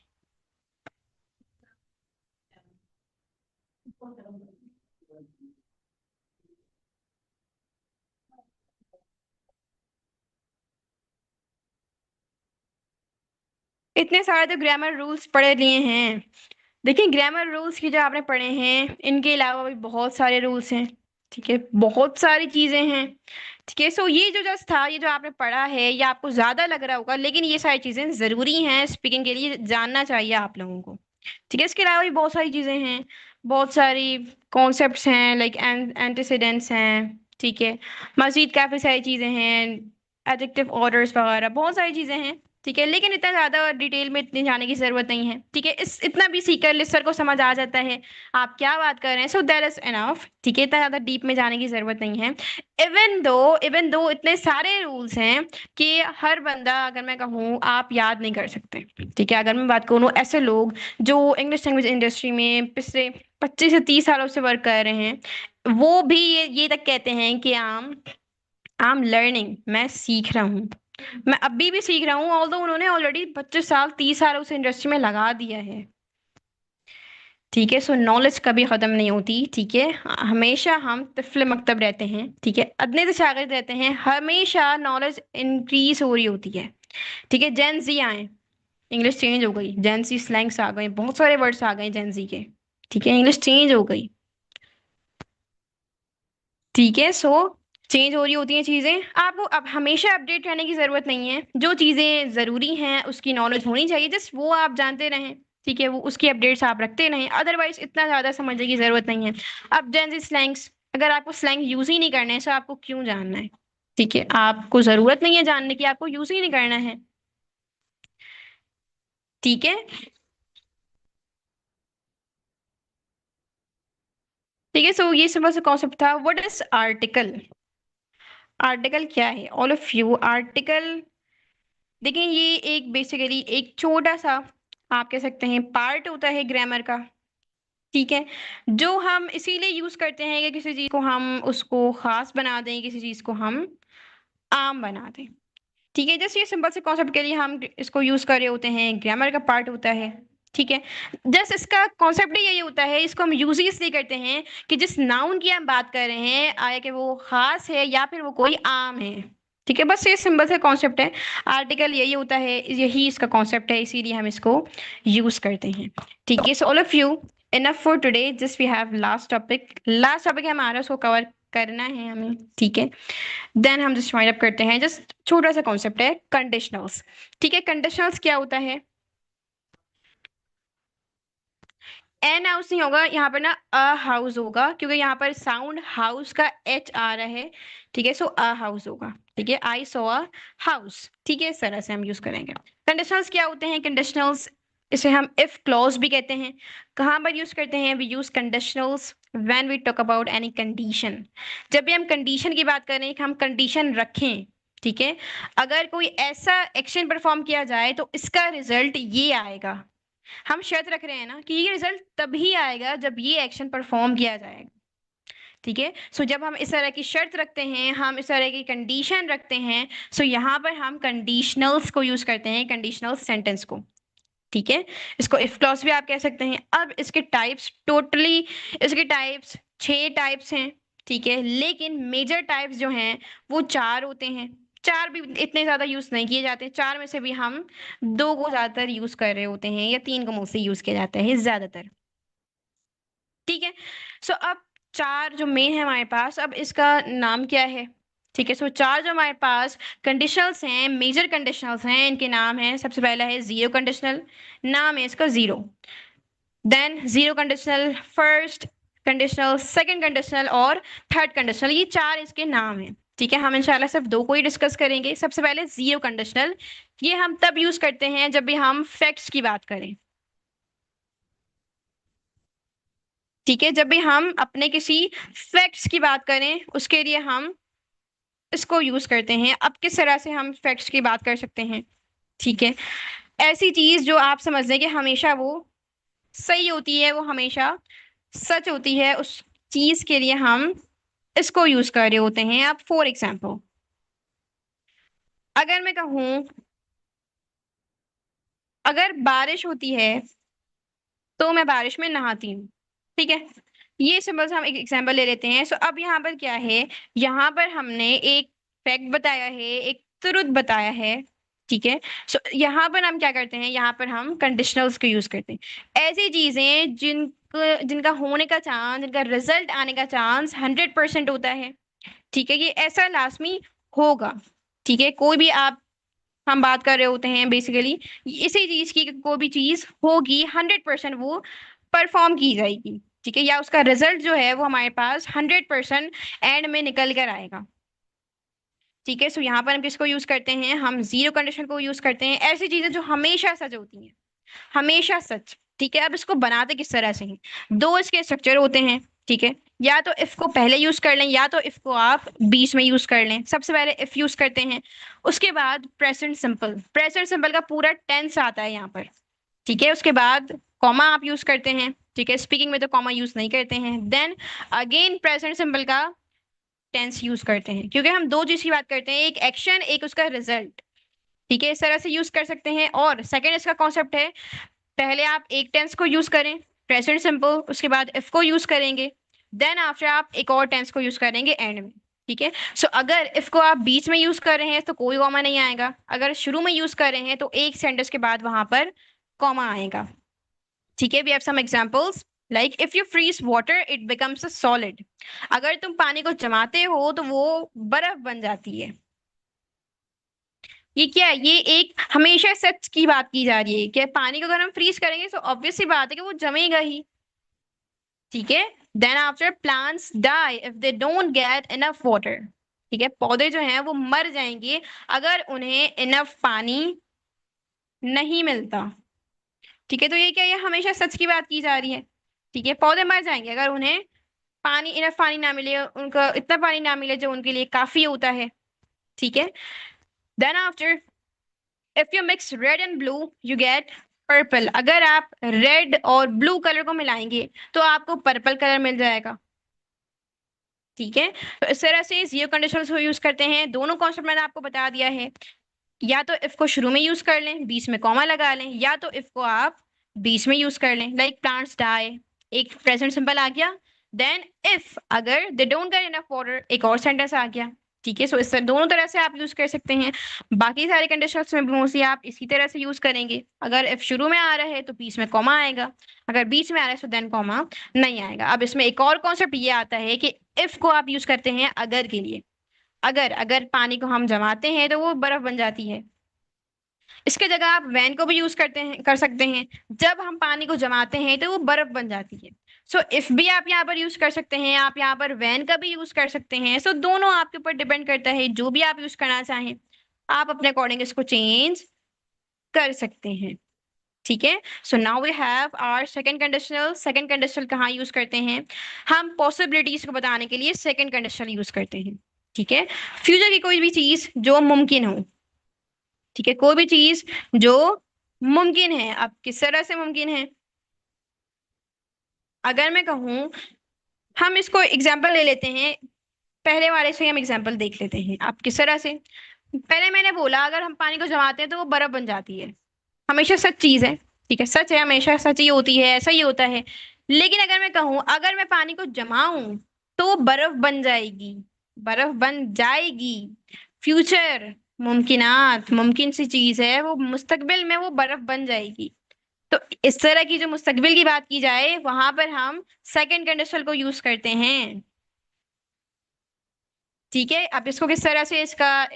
इतने सारे तो ग्रामर रूल्स पढ़े लिए हैं। देखिए, ग्रामर रूल्स की जो आपने पढ़े हैं, इनके अलावा भी बहुत सारे रूल्स हैं, ठीक है, बहुत सारी चीजें हैं, ठीक है। सो ये जो जस्ट था, ये जो आपने पढ़ा है, ये आपको ज्यादा लग रहा होगा, लेकिन ये सारी चीजें जरूरी हैं स्पीकिंग के लिए, जानना चाहिए आप लोगों को, ठीक है। इसके अलावा भी बहुत सारी चीजें हैं, बहुत सारी कॉन्सेप्ट्स हैं, लाइक एंटीसीडेंट्स हैं, ठीक है। मजीद काफी सारी चीजें हैं, एडजेक्टिव ऑर्डर्स वगैरह, बहुत सारी चीजें हैं, ठीक है। लेकिन इतना ज्यादा डिटेल में इतने जाने की जरूरत नहीं है, ठीक है। इस इतना भी सीकर लिसर को समझ आ जाता है आप क्या बात कर रहे हैं, सो दैट इज एनफ, ठीक है। इतना ज्यादा डीप में जाने की जरूरत नहीं है। इवन दो इतने सारे रूल्स हैं कि हर बंदा, अगर मैं कहूँ, आप याद नहीं कर सकते, ठीक है। अगर मैं बात करूँ, ऐसे लोग जो इंग्लिश लैंग्वेज इंडस्ट्री में पिछले 25 से 30 सालों से वर्क कर रहे हैं, वो भी ये तक कहते हैं कि आई एम लर्निंग, मैं सीख रहा हूँ, मैं अभी भी सीख रहा हूँ, ऑल्दो उन्होंने ऑलरेडी 25 साल 30 साल उस इंडस्ट्री में लगा दिया है, ठीक है। सो नॉलेज कभी खत्म नहीं होती, ठीक है। हमेशा हम तिफल मकतब रहते हैं, ठीक है, अदने से शागिर्द रहते हैं, हमेशा नॉलेज इंक्रीज हो रही होती है, ठीक है। जेन जी आए, इंग्लिश चेंज हो गई, जेन जी स्लैंग्स आ गए, बहुत सारे वर्ड्स आ गए जेन जी के, ठीक है, इंग्लिश चेंज हो गई, ठीक है। सो चेंज हो रही होती हैं चीजें, आपको अब हमेशा अपडेट रहने की जरूरत नहीं है, जो चीजें जरूरी हैं उसकी नॉलेज होनी चाहिए, जस्ट वो आप जानते रहें, ठीक है, वो उसकी अपडेट्स आप रखते रहें, अदरवाइज इतना ज्यादा समझने की जरूरत नहीं है। अब जेंजी स्लैंग्स, अगर आपको स्लैंग यूज ही नहीं करना है तो आपको क्यों जानना है, ठीक है, आपको जरूरत नहीं है जानने की, आपको यूज ही नहीं करना है, ठीक है, ठीक है। सो ये सिंपल सा कॉन्सेप्ट था। What is article? आर्टिकल क्या है? ऑल ऑफ यू, आर्टिकल, देखिए, ये एक बेसिकली एक छोटा सा, आप कह सकते हैं, पार्ट होता है ग्रामर का, ठीक है, जो हम इसीलिए यूज करते हैं कि किसी चीज को हम उसको खास बना दें, किसी चीज को हम आम बना दें, ठीक है। जैसे ये सिंपल से कॉन्सेप्ट के लिए हम इसको यूज कर रहे होते हैं, ग्रामर का पार्ट होता है, ठीक है। जस्ट इसका कॉन्सेप्ट ही यही होता है, इसको हम यूज ही इसलिए करते हैं कि जिस नाउन की हम बात कर रहे हैं, आया कि वो खास है या फिर वो कोई आम है, ठीक है। बस ये सिंपल से कॉन्सेप्ट है, आर्टिकल यही होता है, यही इसका कॉन्सेप्ट है, इसीलिए हम इसको यूज करते हैं, ठीक है। So all of you, enough for today, just we have last topic है हमारा, उसको कवर करना है हमें, ठीक है। देन हम जस्ट वाइंड अप करते हैं, जस्ट छोटा सा कॉन्सेप्ट है कंडीशनल्स, ठीक है। कंडीशनल्स क्या होता है? एन हाउस नहीं होगा यहाँ पर ना, अ हाउस होगा, क्योंकि यहाँ पर साउंड हाउस का एच आ रहा है, ठीक है। सो अ हाउस होगा, ठीक है, आई सो अ हाउस, ठीक है, इस तरह से हम यूज करेंगे। कंडीशनल्स क्या होते हैं? कंडीशनल्स, इसे हम इफ क्लॉज भी कहते हैं। कहाँ पर यूज करते हैं? We use conditionals when we talk about any condition, जब भी हम कंडीशन की बात करें कि हम कंडीशन रखें, ठीक है, अगर कोई ऐसा एक्शन परफॉर्म किया जाए तो इसका रिजल्ट ये आएगा, हम शर्त रख रहे हैं ना कि ये रिजल्ट तभी आएगा जब ये एक्शन परफॉर्म किया जाएगा, ठीक है। सो जब हम इस तरह की शर्त रखते हैं, हम इस तरह की कंडीशन रखते हैं, सो यहाँ पर हम कंडीशनल्स को यूज करते हैं, कंडीशनल सेंटेंस को, ठीक है। इसको इफ क्लॉज भी आप कह सकते हैं। अब इसके टाइप्स, टोटली इसके टाइप्स 6 टाइप्स हैं, ठीक है, लेकिन मेजर टाइप्स जो हैं वो 4 होते हैं, 4 भी इतने ज्यादा यूज नहीं किए जाते, 4 में से भी हम 2 को ज्यादातर यूज कर रहे होते हैं या 3 को मोस्टली यूज किया जाता है ज्यादातर। ठीक है। सो अब 4 जो मेन है हमारे पास, अब इसका नाम क्या है? ठीक है। सो 4 जो हमारे पास कंडीशनल्स हैं, मेजर कंडीशनल्स हैं, इनके नाम है, सबसे पहला है जीरो कंडीशनल, नाम है इसका zero. Than zero conditional, first conditional, second conditional और थर्ड कंडीशनल, ये 4 इसके नाम हैं। ठीक है। हम इंशाल्लाह सिर्फ 2 को ही डिस्कस करेंगे। सबसे पहले जीरो कंडीशनल, ये हम तब यूज करते हैं जब भी हम फैक्ट्स की बात करें। ठीक है। जब भी हम अपने किसी फैक्ट्स की बात करें उसके लिए हम इसको यूज करते हैं। अब किस तरह से हम फैक्ट्स की बात कर सकते हैं? ठीक है। ऐसी चीज जो आप समझ लें कि हमेशा वो सही होती है, वो हमेशा सच होती है, उस चीज के लिए हम इसको यूज कर रहे होते हैं। अब फॉर एग्जाम्पल अगर मैं कहूं, अगर बारिश होती है तो मैं बारिश में नहाती हूँ। ठीक है। ये सिंपल से हम एक एग्जांपल ले लेते हैं। सो अब यहाँ पर क्या है, यहाँ पर हमने एक फैक्ट बताया है, एक ट्रुथ बताया है। ठीक है। सो यहाँ पर हम क्या करते हैं, यहाँ पर हम कंडीशनल्स को यूज करते हैं। ऐसी चीजें जिनका होने का चांस, जिनका रिजल्ट आने का चांस 100% होता है। ठीक है। ये ऐसा लाजमी होगा। ठीक है। कोई भी आप, हम बात कर रहे होते हैं बेसिकली इसी चीज की, कोई भी चीज होगी 100% वो परफॉर्म की जाएगी। ठीक है। या उसका रिजल्ट जो है वो हमारे पास 100% एंड में निकल कर आएगा। ठीक है। सो यहाँ पर हम किसको यूज करते हैं, हम जीरो कंडीशन को यूज करते हैं। ऐसी चीजें जो हमेशा सच होती हैं, हमेशा सच। ठीक है। अब इसको बनाते किस तरह से हैं, 2 इसके स्ट्रक्चर होते हैं। ठीक है। या तो इफ को पहले यूज कर लें या तो इफ को आप बीच में यूज कर लें। सबसे पहले इफ यूज करते हैं, उसके बाद प्रेजेंट सिंपल, प्रेजेंट सिंपल का पूरा टेंस आता है यहाँ पर। ठीक है। उसके बाद कॉमा आप यूज करते हैं। ठीक है। स्पीकिंग में तो कॉमा यूज नहीं करते हैं। देन अगेन प्रेजेंट सिंपल का टेंस यूज करते हैं, क्योंकि हम 2 चीज की बात करते हैं, एक एक्शन, एक उसका रिजल्ट। ठीक है। इस तरह से यूज कर सकते हैं। और सेकंड इसका कॉन्सेप्ट है, पहले आप एक टेंस को यूज करें प्रेजेंट सिंपल, उसके बाद इफ को यूज करेंगे, देन आफ्टर आप एक और टेंस को यूज करेंगे एंड में। ठीक है। सो अगर इफ को आप बीच में यूज कर रहे हैं तो कोई कॉमा नहीं आएगा, अगर शुरू में यूज कर रहे हैं तो एक सेंटेंस के बाद वहां पर कॉमा आएगा। ठीक है। We have some examples like if you freeze water it becomes a solid, अगर तुम पानी को जमाते हो तो वो बर्फ बन जाती है। ये क्या है, ये एक हमेशा सच की बात की जा रही है कि पानी को अगर हम फ्रीज करेंगे तो ऑब्वियस सी बात है कि वो जमेगा ही। ठीक है। Then after plants die if they don't get enough water, ठीक है, पौधे जो हैं वो मर जाएंगे अगर उन्हें इनफ पानी नहीं मिलता। ठीक है। तो ये क्या, ये हमेशा सच की बात की जा रही है। ठीक है। पौधे मर जाएंगे अगर उन्हें पानी, इनफ पानी ना मिले, उनका इतना पानी ना मिले जो उनके लिए काफी होता है। ठीक है। Then after if you mix red and blue you get purple, अगर आप रेड और ब्लू कलर को मिलाएंगे तो आपको पर्पल कलर मिल जाएगा। ठीक है। तो इस तरह से जीरो कंडीशनल्स को यूज करते हैं। दोनों कॉन्सेप्ट मैंने आपको बता दिया है। या तो इफ को शुरू में यूज कर लें, बीच में कॉमा लगा लें, या तो इफ को आप बीच में यूज कर लें, लाइक प्लांट्स डाई, एक प्रेजेंट सिंपल आ गया। देन इफ अगर दे डोंट गेट इनफ वाटर, एक और सेंटेंस आ गया। ठीक है। सो इस दोनों तरह से आप यूज कर सकते हैं। बाकी सारे कंडीशंस में भी मोस्टली आप इसी तरह से यूज करेंगे। अगर इफ शुरू में आ रहा है तो बीच में कॉमा आएगा, अगर बीच में आ रहा है तो देन कॉमा नहीं आएगा। अब इसमें एक और कॉन्सेप्ट ये आता है कि इफ को आप यूज करते हैं अगर के लिए, अगर अगर पानी को हम जमाते हैं तो वो बर्फ बन जाती है। इसके जगह आप वैन को भी यूज करते हैं, कर सकते हैं, जब हम पानी को जमाते हैं तो वो बर्फ बन जाती है। सो इफ भी आप यहाँ पर यूज कर सकते हैं, आप यहाँ पर वैन का भी यूज कर सकते हैं। सो दोनों आपके ऊपर डिपेंड करता है, जो भी आप यूज करना चाहें आप अपने अकॉर्डिंग इसको चेंज कर सकते हैं। ठीक है। So now we have our second conditional. Second conditional कहाँ यूज करते हैं, हम पॉसिबिलिटीज को बताने के लिए सेकंड कंडीशनल यूज करते हैं। ठीक है। फ्यूचर की कोई भी चीज जो मुमकिन हो, ठीक है, कोई भी चीज जो मुमकिन है, अब किस तरह से मुमकिन है, अगर मैं कहूं, हम इसको एग्जाम्पल ले लेते हैं, पहले वाले से हम एग्जाम्पल देख लेते हैं। आप किस तरह से, पहले मैंने बोला अगर हम पानी को जमाते हैं तो वो बर्फ बन जाती है, हमेशा सच चीज है। ठीक है, सच है, हमेशा सच ही होती है, ऐसा ही होता है। लेकिन अगर मैं कहूं अगर मैं पानी को जमाऊं तो वो बर्फ बन जाएगी, बर्फ बन जाएगी, फ्यूचर, मुमकिनात, मुमकिन सी चीज है, वो मुस्तकबिल में वो बर्फ बन जाएगी। तो इस तरह की जो मुस्तकबिल की बात की जाए वहां पर हम सेकंड कंडीशनल को यूज करते हैं। ठीक है, अब इसको किस तरह से, इसका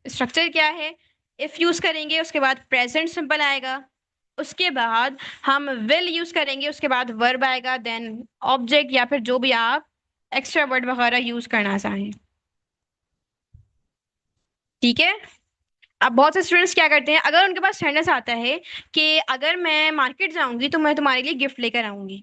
स्ट्रक्चर क्या है, इफ यूज करेंगे उसके बाद प्रेजेंट सिंपल आएगा, उसके बाद हम विल यूज करेंगे, उसके बाद वर्ब आएगा, देन ऑब्जेक्ट या फिर जो भी आप एक्स्ट्रा वर्ड वगैरह यूज करना चाहें। ठीक है, अब बहुत से स्टूडेंट्स क्या करते हैं, अगर उनके पास सेंटेंस आता है कि अगर मैं मार्केट जाऊंगी तो मैं तुम्हारे लिए गिफ्ट लेकर आऊंगी,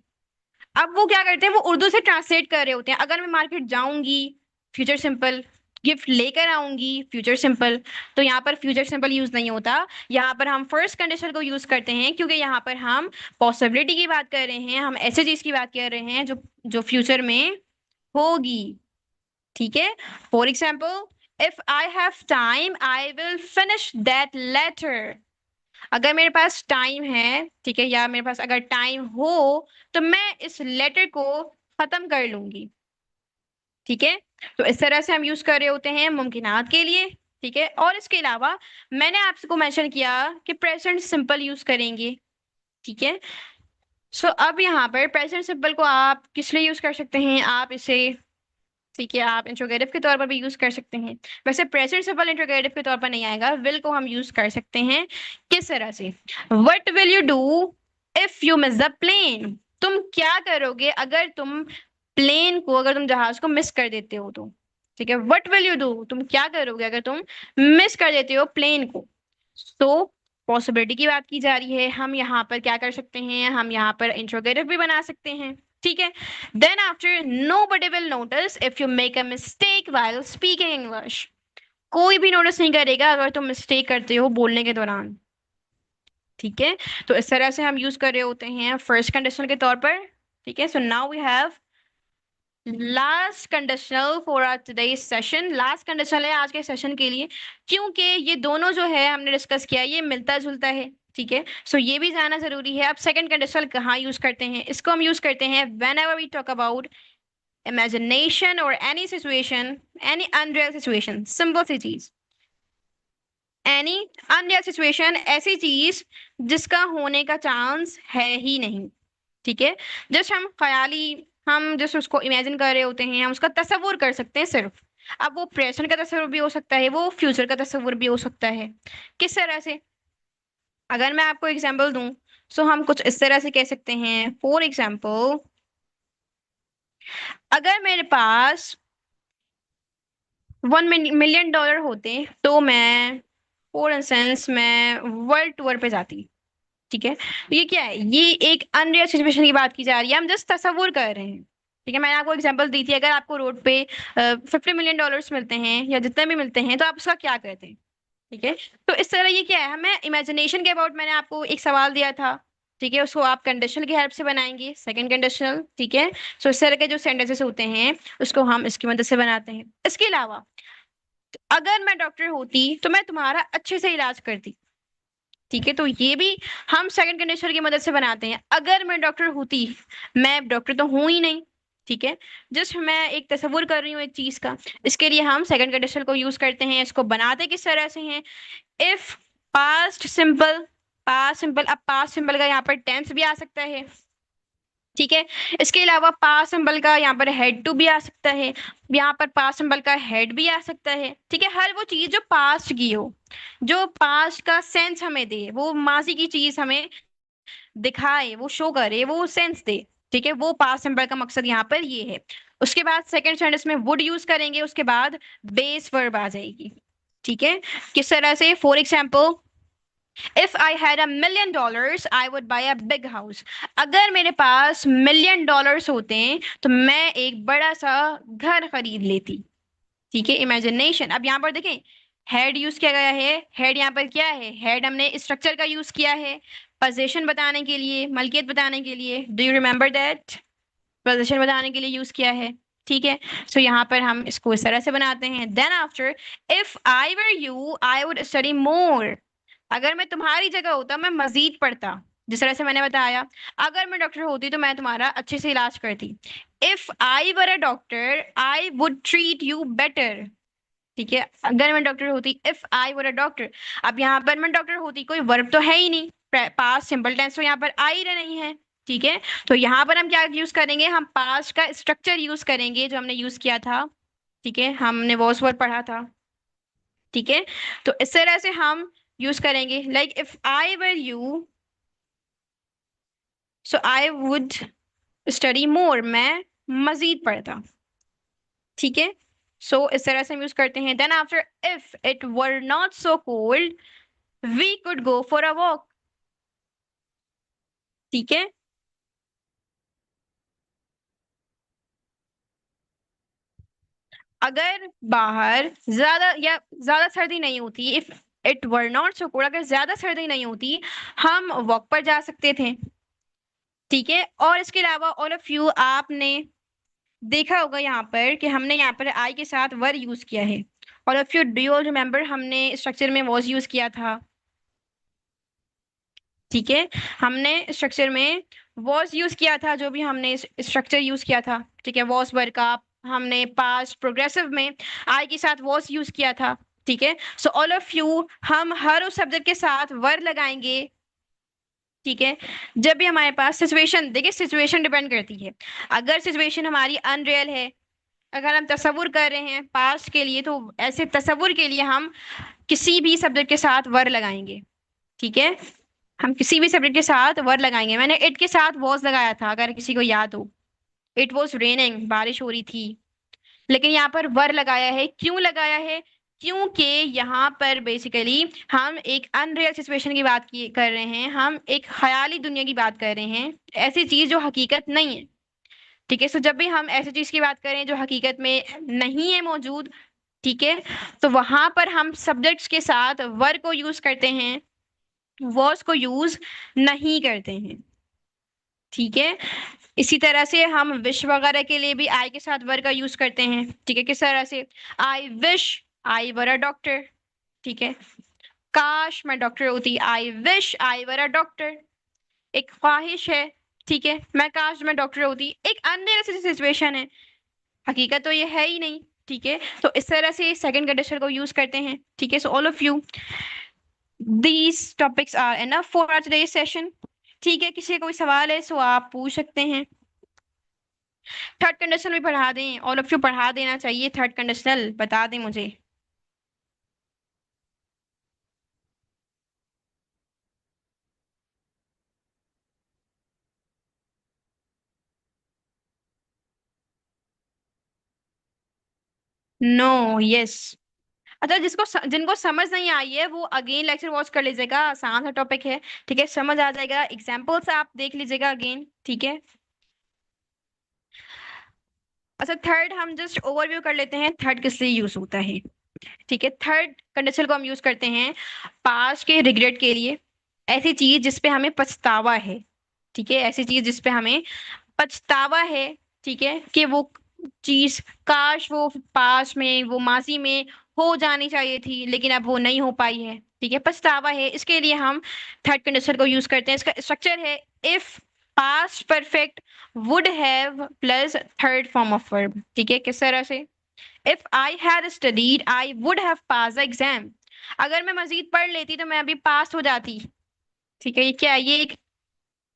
अब वो क्या करते हैं, वो उर्दू से ट्रांसलेट कर रहे होते हैं, अगर मैं मार्केट जाऊंगी फ्यूचर सिंपल, गिफ्ट लेकर आऊंगी फ्यूचर सिंपल। तो यहाँ पर फ्यूचर सिंपल यूज नहीं होता, यहाँ पर हम फर्स्ट कंडीशन को यूज करते हैं, क्योंकि यहाँ पर हम पॉसिबिलिटी की बात कर रहे हैं, हम ऐसे चीज की बात कर रहे हैं जो जो फ्यूचर में होगी। ठीक है, for example, if I have time I will finish that letter. अगर मेरे पास टाइम है, ठीक है, या मेरे पास अगर टाइम हो तो मैं इस लेटर को खत्म कर लूंगी। ठीक है, तो इस तरह से हम यूज कर रहे होते हैं मुमकिनात के लिए। ठीक है, और इसके अलावा मैंने आपको मेंशन किया कि प्रेजेंट सिंपल यूज करेंगे। ठीक है, सो अब यहाँ पर प्रेजेंट सिंपल को आप किस लिए यूज कर सकते हैं, आप इसे, ठीक है, आप इंट्रोगेटिव के तौर पर भी यूज कर सकते हैं। वैसे प्रेजेंट सिंपल इंट्रोगेटिव के तौर पर नहीं आएगा, विल को हम यूज कर सकते हैं। किस तरह से, what will you do if you miss the plane. तुम क्या करोगे अगर तुम प्लेन को, अगर तुम जहाज को मिस कर देते हो तो। ठीक है, व्हाट विल यू डू, तुम क्या करोगे अगर तुम मिस कर देते हो प्लेन को। तो पॉसिबिलिटी की बात की जा रही है, हम यहाँ पर क्या कर सकते हैं, हम यहाँ पर इंट्रोगेटिव भी बना सकते हैं। ठीक है, then after nobody will notice if you make a mistake while speaking English। कोई भी नोटिस नहीं करेगा अगर तुम मिस्टेक करते हो बोलने के दौरान। ठीक है, तो इस तरह से हम यूज कर रहे होते हैं फर्स्ट कंडीशनल के तौर पर। ठीक है, so now we have last conditional for our today's session. Last conditional है आज के सेशन के लिए, क्योंकि ये दोनों जो है हमने डिस्कस किया ये मिलता जुलता है। ठीक है, सो ये भी जानना जरूरी है। अब सेकंड कंडीशनल कहाँ यूज करते हैं, इसको हम यूज करते हैं whenever we talk about imagination or any situation, any unreal situation। Simple सी चीज, एनी अनरियल सिचुएशन, ऐसी चीज जिसका होने का चांस है ही नहीं। ठीक है, जस्ट हम ख्याली, हम जस्ट उसको इमेजिन कर रहे होते हैं, हम उसका तस्वुर कर सकते हैं सिर्फ। अब वो प्रेजेंट का तस्वुर भी हो सकता है, वो फ्यूचर का तस्वुर भी हो सकता है। किस तरह से, अगर मैं आपको एग्जांपल दूं, सो हम कुछ इस तरह से कह सकते हैं, फॉर एग्जांपल, अगर मेरे पास $1 मिलियन होते तो मैं, फॉर इंस्टेंस, मैं वर्ल्ड टूर पे जाती। ठीक है, तो ये क्या है, ये एक अनरियल सिचुएशन की बात की जा रही है, हम जस्ट तस्वुर कर रहे हैं। ठीक है, मैंने आपको एग्जांपल दी थी, अगर आपको रोड पे $50 मिलियन मिलते हैं या जितने भी मिलते हैं तो आप उसका क्या करते हैं। ठीक है, तो इस तरह ये क्या है, हमें इमेजिनेशन के अबाउट, मैंने आपको एक सवाल दिया था। ठीक है, उसको आप कंडीशनल की हेल्प से बनाएंगे, सेकंड कंडीशनल। ठीक है, सो इस तरह के जो सेंटेंसेस होते हैं उसको हम इसकी मदद से बनाते हैं। इसके अलावा अगर मैं डॉक्टर होती तो मैं तुम्हारा अच्छे से इलाज करती। ठीक है, तो ये भी हम सेकंड कंडीशनल की मदद से बनाते हैं, अगर मैं डॉक्टर होती, मैं डॉक्टर तो हूं ही नहीं। ठीक है, जस्ट मैं एक तस्वुर कर रही हूँ एक चीज का, इसके लिए हम सेकंड कंडीशनल को यूज करते हैं। इसको बनाते किस तरह से हैं, if past simple, past simple, अब पास्ट सिंपल का यहाँ पर टेंस भी आ सकता है। ठीक है, इसके अलावा पास्ट सिंबल का यहाँ पर हेड टू भी आ सकता है, यहाँ पर पास्ट सिंबल का हेड भी आ सकता है। ठीक है, हर वो चीज जो पास्ट की हो, जो पास्ट का सेंस हमें दे, वो माजी की चीज हमें दिखाए, वो शो करे, वो सेंस दे। ठीक है, वो पास्ट सिंबल का मकसद यहाँ पर ये है। उसके बाद सेकंड सेंटेंस में वुड यूज करेंगे, उसके बाद बेस वर्ब आ जाएगी। ठीक है, किस तरह से, for example, If I had $1 million, I would buy a big house। अगर मेरे पास $1 million होते तो मैं एक बड़ा सा घर खरीद लेती। ठीक है, इमेजिनेशन। अब यहाँ पर देखें, हेड यूज किया गया है, हेड यहाँ पर क्या है, हेड हमने स्ट्रक्चर का यूज किया है पोजीशन बताने के लिए, मलकियत बताने के लिए। Do you remember that, position बताने के लिए यूज किया है। ठीक है, सो यहाँ पर हम इसको इस तरह से बनाते हैं, then after, if I were you I would study more. अगर मैं तुम्हारी जगह होता मैं मजीद पढ़ता, जिस तरह से मैंने बताया, अगर मैं डॉक्टर होती तो मैं तुम्हारा अच्छे से इलाज करती। If I were a doctor I would treat you better. ठीक है, अगर मैं डॉक्टर होती, if I were a doctor. अब यहाँ पर मैं डॉक्टर होती, कोई वर्ब तो है ही नहीं, पास्ट सिंपल टेंस तो यहाँ पर आ ही रहा नहीं है। ठीक है, तो यहाँ पर हम क्या यूज करेंगे, हम पास्ट का स्ट्रक्चर यूज करेंगे जो हमने यूज किया था। ठीक है, हमने वॉस वर्ड पढ़ा था। ठीक है, तो इस तरह से हम यूज करेंगे, like if I were you, so I would study मोर, मैं मजीद पढ़ता। ठीक है, सो इस तरह से हम यूज करते हैं। Then after, if it were not so cold we could go for a walk. ठीक है, अगर बाहर ज्यादा सर्दी नहीं होती, if it were not so cold, अगर ज्यादा सर्दी नहीं होती, हम वॉक पर जा सकते थे। ठीक है, और इसके अलावा ऑल ऑफ यू, आपने देखा होगा यहाँ पर कि हमने यहाँ पर आई के साथ वर यूज किया है। All of you, do you remember हमने स्ट्रक्चर में वॉज यूज किया था। ठीक है, हमने स्ट्रक्चर में वॉज यूज किया था, जो भी हमने स्ट्रक्चर यूज किया था। ठीक है, वॉज वर्ब का हमने पास्ट प्रोग्रेसिव में आई के साथ वॉज यूज किया था। ठीक है, सो ऑल ऑफ यू, हम हर उस सब्जेक्ट के साथ वर लगाएंगे। ठीक है, जब भी हमारे पास सिचुएशन, देखिए सिचुएशन डिपेंड करती है। अगर सिचुएशन हमारी अनरियल है, अगर हम तसव्वुर कर रहे हैं पास्ट के लिए, तो ऐसे तसव्वुर के लिए हम किसी भी सब्जेक्ट के साथ वर लगाएंगे। ठीक है, हम किसी भी सब्जेक्ट के साथ वर लगाएंगे। मैंने इट के साथ वॉज लगाया था, अगर किसी को याद हो। इट वॉज रेनिंग, बारिश हो रही थी, लेकिन यहाँ पर वर लगाया है। क्यों लगाया है, क्योंकि यहाँ पर बेसिकली हम एक अनरियल सिचुएशन की बात कर रहे हैं, हम एक ख्याली दुनिया की बात कर रहे हैं, ऐसी चीज जो हकीकत नहीं है। ठीक है, सो जब भी हम ऐसी चीज की बात करें जो हकीकत में नहीं है मौजूद, ठीक है, तो वहां पर हम सब्जेक्ट्स के साथ वर को यूज करते हैं, वॉज को यूज नहीं करते हैं। ठीक है, इसी तरह से हम विश वगैरह के लिए भी आई के साथ वर का यूज करते हैं। ठीक है, किस तरह से, I wish I were a doctor. ठीक है, काश मैं डॉक्टर होती, I wish I were a doctor. एक ख्वाहिश है, ठीक है, मैं काश मैं डॉक्टर होती, एक अन्य सिचुएशन है, हकीकत तो ये है ही नहीं। ठीक है, तो इस तरह से सेकंड कंडीशन को यूज करते हैं। ठीक है, so all of you, these topics are enough for our today session. ठीक है, किसी का कोई सवाल है सो आप पूछ सकते हैं। थर्ड कंडीशन भी पढ़ा दें, ऑल ऑफ यू पढ़ा देना चाहिए, थर्ड कंडीशनल बता दें मुझे। No, yes. अच्छा, जिनको समझ नहीं आई है वो अगेन लेक्चर वॉच कर लीजिएगा, आसान सा टॉपिक है। ठीक है, समझ आ जाएगा, एग्जाम्पल्स आप देख लीजिएगा अगेन। ठीक है, अच्छा थर्ड हम जस्ट ओवरव्यू कर लेते हैं, थर्ड किस लिए यूज होता है। ठीक है, थर्ड कंडीशन को हम यूज करते हैं पास्ट के रिग्रेट के लिए, ऐसी चीज जिसपे हमें पछतावा है। ठीक है, ऐसी चीज जिसपे हमें पछतावा है। ठीक है, कि वो चीज काश वो पास में, वो माजी में हो जानी चाहिए थी, लेकिन अब वो नहीं हो पाई है। ठीक है, पछतावा है, इसके लिए हम थर्ड कंडीशन को यूज करते हैं। इसका स्ट्रक्चर है if past perfect would have plus third form of verb. ठीक है, किस तरह से, if I had studied I would have pass the exam. अगर मैं मजीद पढ़ लेती तो मैं अभी पास हो जाती। ठीक है, ये क्या है, ये एक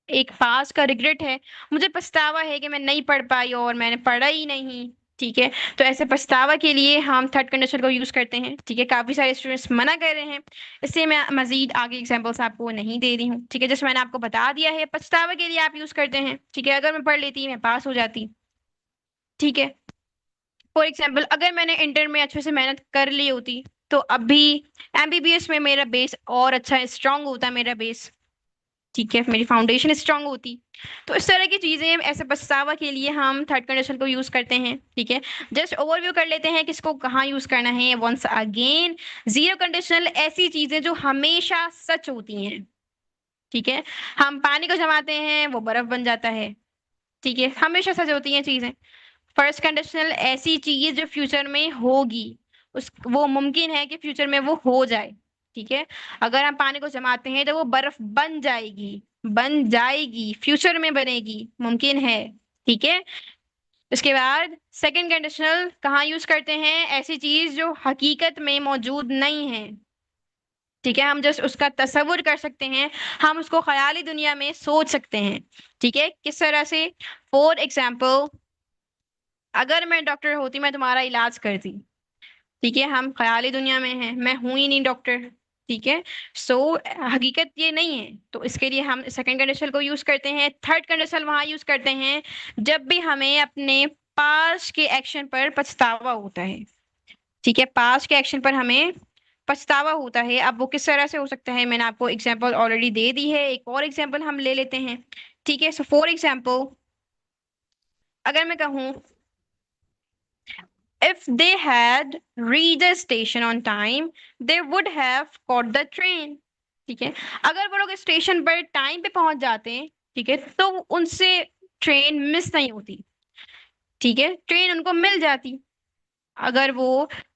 एक पास का रिग्रेट है, मुझे पछतावा है कि मैं नहीं पढ़ पाई और मैंने पढ़ा ही नहीं। ठीक है, तो ऐसे पछतावा के लिए हम थर्ड कंडीशन को यूज करते हैं। ठीक है, काफी सारे स्टूडेंट्स मना कर रहे हैं, इसलिए मैं मजीद आगे एग्जांपल्स आपको नहीं दे रही हूँ। ठीक है, जैसे मैंने आपको बता दिया है, पछतावा के लिए आप यूज करते हैं। ठीक है, अगर मैं पढ़ लेती मैं पास हो जाती। ठीक है, फॉर एग्जाम्पल अगर मैंने इंटर में अच्छे से मेहनत कर ली होती, तो अभी एमबीबीएस में मेरा बेस और अच्छा स्ट्रांग होता, मेरा बेस। ठीक है, मेरी फाउंडेशन स्ट्रांग होती। तो इस तरह की चीजें, ऐसे पछतावा के लिए हम थर्ड कंडीशन को यूज करते हैं। ठीक है, जस्ट ओवरव्यू कर लेते हैं किसको कहाँ यूज करना है वंस अगेन। जीरो कंडीशनल, ऐसी चीजें जो हमेशा सच होती हैं। ठीक है, हम पानी को जमाते हैं वो बर्फ बन जाता है। ठीक है, हमेशा सच होती हैं चीजें। फर्स्ट कंडीशनल, ऐसी चीज जो फ्यूचर में होगी, उस वो मुमकिन है कि फ्यूचर में वो हो जाए। ठीक है, अगर हम पानी को जमाते हैं तो वो बर्फ बन जाएगी, बन जाएगी, फ्यूचर में बनेगी, मुमकिन है। ठीक है, इसके बाद सेकंड कंडीशनल कहाँ यूज करते हैं? ऐसी चीज जो हकीकत में मौजूद नहीं है, ठीक है, हम जस्ट उसका तसव्वुर कर सकते हैं, हम उसको ख्याली दुनिया में सोच सकते हैं, ठीक है। किस तरह से? फॉर एग्जाम्पल, अगर मैं डॉक्टर होती, मैं तुम्हारा इलाज करती, ठीक है, हम ख्याली दुनिया में हैं, मैं हूं ही नहीं डॉक्टर, ठीक है। सो हकीकत ये नहीं है, तो इसके लिए हम सेकंड कंडीशन को यूज करते हैं। थर्ड कंडीशन वहां यूज करते हैं जब भी हमें अपने पास के एक्शन पर पछतावा होता है, ठीक है, पास के एक्शन पर हमें पछतावा होता है। अब वो किस तरह से हो सकता है, मैंने आपको एग्जांपल ऑलरेडी दे दी है, एक और एग्जांपल हम ले लेते हैं, ठीक है। सो फॉर एग्जांपल, अगर मैं कहूँ if they had reached the station on time they would have caught the train, ठीक है, अगर वो लोग स्टेशन पर टाइम पे पहुंच जाते, ठीक है, तो उनसे ट्रेन मिस नहीं होती, ठीक है, ट्रेन उनको मिल जाती अगर वो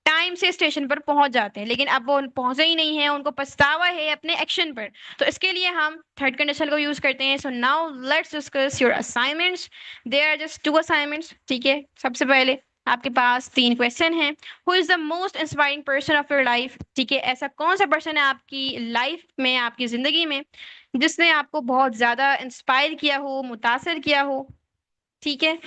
टाइम से स्टेशन पर पहुंच जाते हैं। लेकिन अब वो पहुंचे ही नहीं है, उनको पछतावा है अपने एक्शन पर, तो इसके लिए हम थर्ड कंडीशन को यूज करते हैं। So now let's discuss your assignments. There are just 2 assignments, ठीक है। सबसे पहले आपके पास 3 क्वेश्चन हैं। Who is the most inspiring person of your life, ठीक है, ऐसा कौन सा पर्सन है आपकी लाइफ में, आपकी जिंदगी में, जिसने आपको बहुत ज्यादा इंस्पायर किया हो, मुतासर किया हो, ठीक है।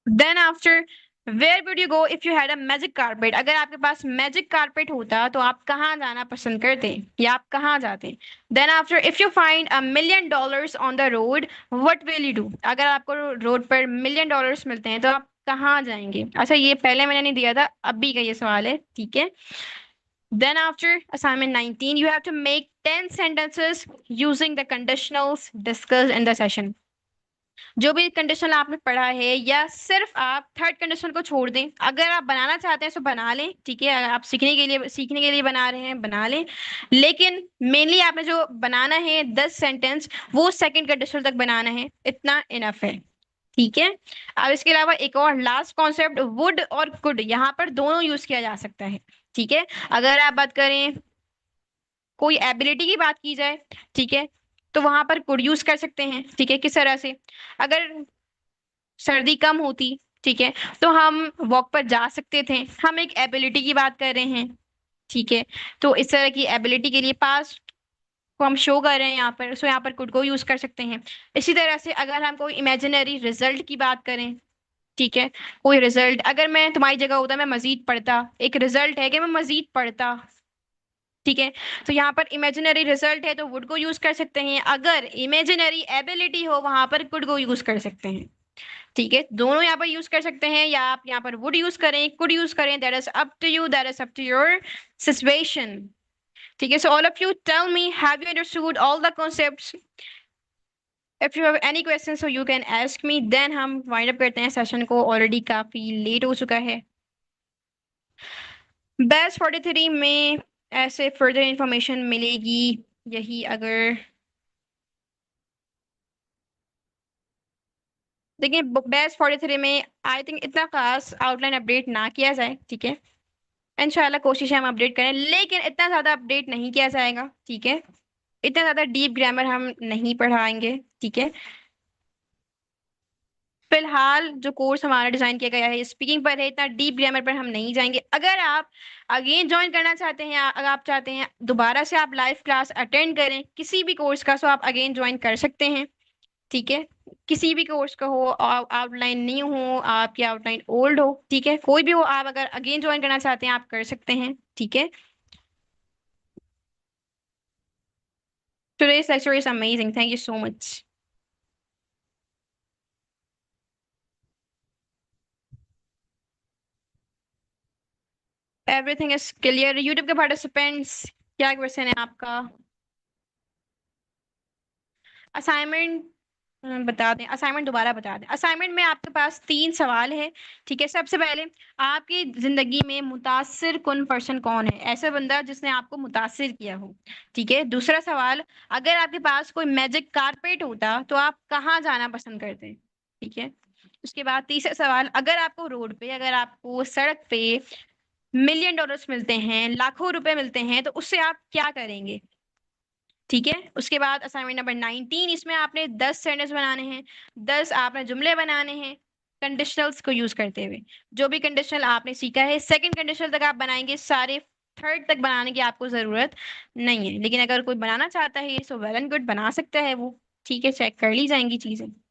Then after, where would you go if you had a magic carpet, अगर आपके पास मैजिक कारपेट होता तो आप कहाँ जाना पसंद करते या आप कहाँ जाते? Then after, if you find $1 million on the road what will you do, अगर आपको रोड पर $1 million मिलते हैं तो आप कहाँ जाएंगे? अच्छा, ये पहले मैंने नहीं दिया था, अभी का ये सवाल है, ठीक है। Then after assignment 19, you have to make 10 sentences using the conditionals discussed in the session, जो भी कंडीशन आपने पढ़ा है, या सिर्फ आप थर्ड कंडीशन को छोड़ दें, अगर आप बनाना चाहते हैं तो बना लें, ठीक है, अगर आप सीखने के लिए बना रहे हैं बना लें, लेकिन मेनली आपने जो बनाना है 10 सेंटेंस, वो सेकंड कंडीशन तक बनाना है, इतना इनफ है, ठीक है। अब इसके अलावा एक और लास्ट कॉन्सेप्ट, वुड और कुड, यहाँ पर दोनों यूज किया जा सकता है, ठीक है। अगर आप बात करें, कोई एबिलिटी की बात की जाए, ठीक है, तो वहां पर कुड यूज कर सकते हैं, ठीक है। किस तरह से? अगर सर्दी कम होती, ठीक है, तो हम वॉक पर जा सकते थे, हम एक एबिलिटी की बात कर रहे हैं, ठीक है, तो इस तरह की एबिलिटी के लिए पास को हम शो कर रहे हैं यहाँ पर, सो यहाँ पर कुड को यूज कर सकते हैं। इसी तरह से अगर हम कोई इमेजिनरी रिजल्ट की बात करें, ठीक है, कोई रिजल्ट, अगर मैं तुम्हारी जगह होता मैं मजीद पढ़ता, एक रिजल्ट है कि मैं मजीद पढ़ता, ठीक है, तो यहाँ पर इमेजिनरी रिजल्ट है तो वुड को यूज कर सकते हैं, अगर इमेजिनरी एबिलिटी हो वहां पर कुड को यूज कर सकते हैं, ठीक है। दोनों यहाँ पर यूज कर सकते हैं, या आप यहाँ पर वुड यूज करें, कुड यूज करें, that is up to you, that is up to your situation, ठीक है। So all of you tell me, have you understood all the concepts? If you have any question so you can ask me, then हम wind up करते हैं session को, already काफी late हो चुका है। बैच 43 में ऐसे फर्दर इंफॉर्मेशन मिलेगी, यही अगर देखिए बैच 43 में आई थिंक इतना खास आउटलाइन अपडेट ना किया जाए, ठीक है, इंशाल्लाह कोशिश है हम अपडेट करें, लेकिन इतना ज्यादा अपडेट नहीं किया जाएगा, ठीक है, इतना ज्यादा डीप ग्रामर हम नहीं पढ़ाएंगे, ठीक है। फिलहाल जो कोर्स हमारा डिजाइन किया गया है स्पीकिंग पर है, इतना डीप ग्रामर पर हम नहीं जाएंगे। अगर आप अगेन ज्वाइन करना चाहते हैं, अगर आप चाहते हैं दोबारा से आप लाइव क्लास अटेंड करें किसी भी कोर्स का, तो आप अगेन ज्वाइन कर सकते हैं, ठीक है। किसी भी कोर्स का हो, आउटलाइन न्यू हो आपकी आउटलाइन ओल्ड हो, ठीक है, कोई भी हो, आप अगर अगेन ज्वाइन करना चाहते हैं आप कर सकते हैं, ठीक है। Today's lecture is amazing. Thank you so much. Everything is clear. YouTube के participants, क्या क्वेश्चन है आपका? असाइनमेंट बता दें, असाइनमेंट दोबारा बता दें। असाइनमेंट में आपके पास 3 सवाल है, ठीक है। सबसे पहले, आपकी जिंदगी में मुतासिर कुन पर्सन कौन है, ऐसा बंदा जिसने आपको मुतासिर किया हो, ठीक है। दूसरा सवाल, अगर आपके पास कोई मैजिक कारपेट होता तो आप कहाँ जाना पसंद करते हैं, ठीक है। उसके बाद तीसरा सवाल, अगर आपको रोड पे, अगर आपको सड़क पे $1 million मिलते हैं, लाखों रुपए मिलते हैं, तो उससे आप क्या करेंगे, ठीक है। उसके बाद असाइनमेंट नंबर 19, इसमें आपने 10 सेंटेंस बनाने हैं, 10 आपने जुमले बनाने हैं कंडीशनल्स को यूज करते हुए। जो भी कंडीशनल आपने सीखा है सेकंड कंडीशनल तक आप बनाएंगे सारे, थर्ड तक बनाने की आपको जरूरत नहीं है। लेकिन अगर कोई बनाना चाहता है सो वेल एंड गुड, बना सकता है वो। ठीक है, चेक कर ली जाएंगी चीजें।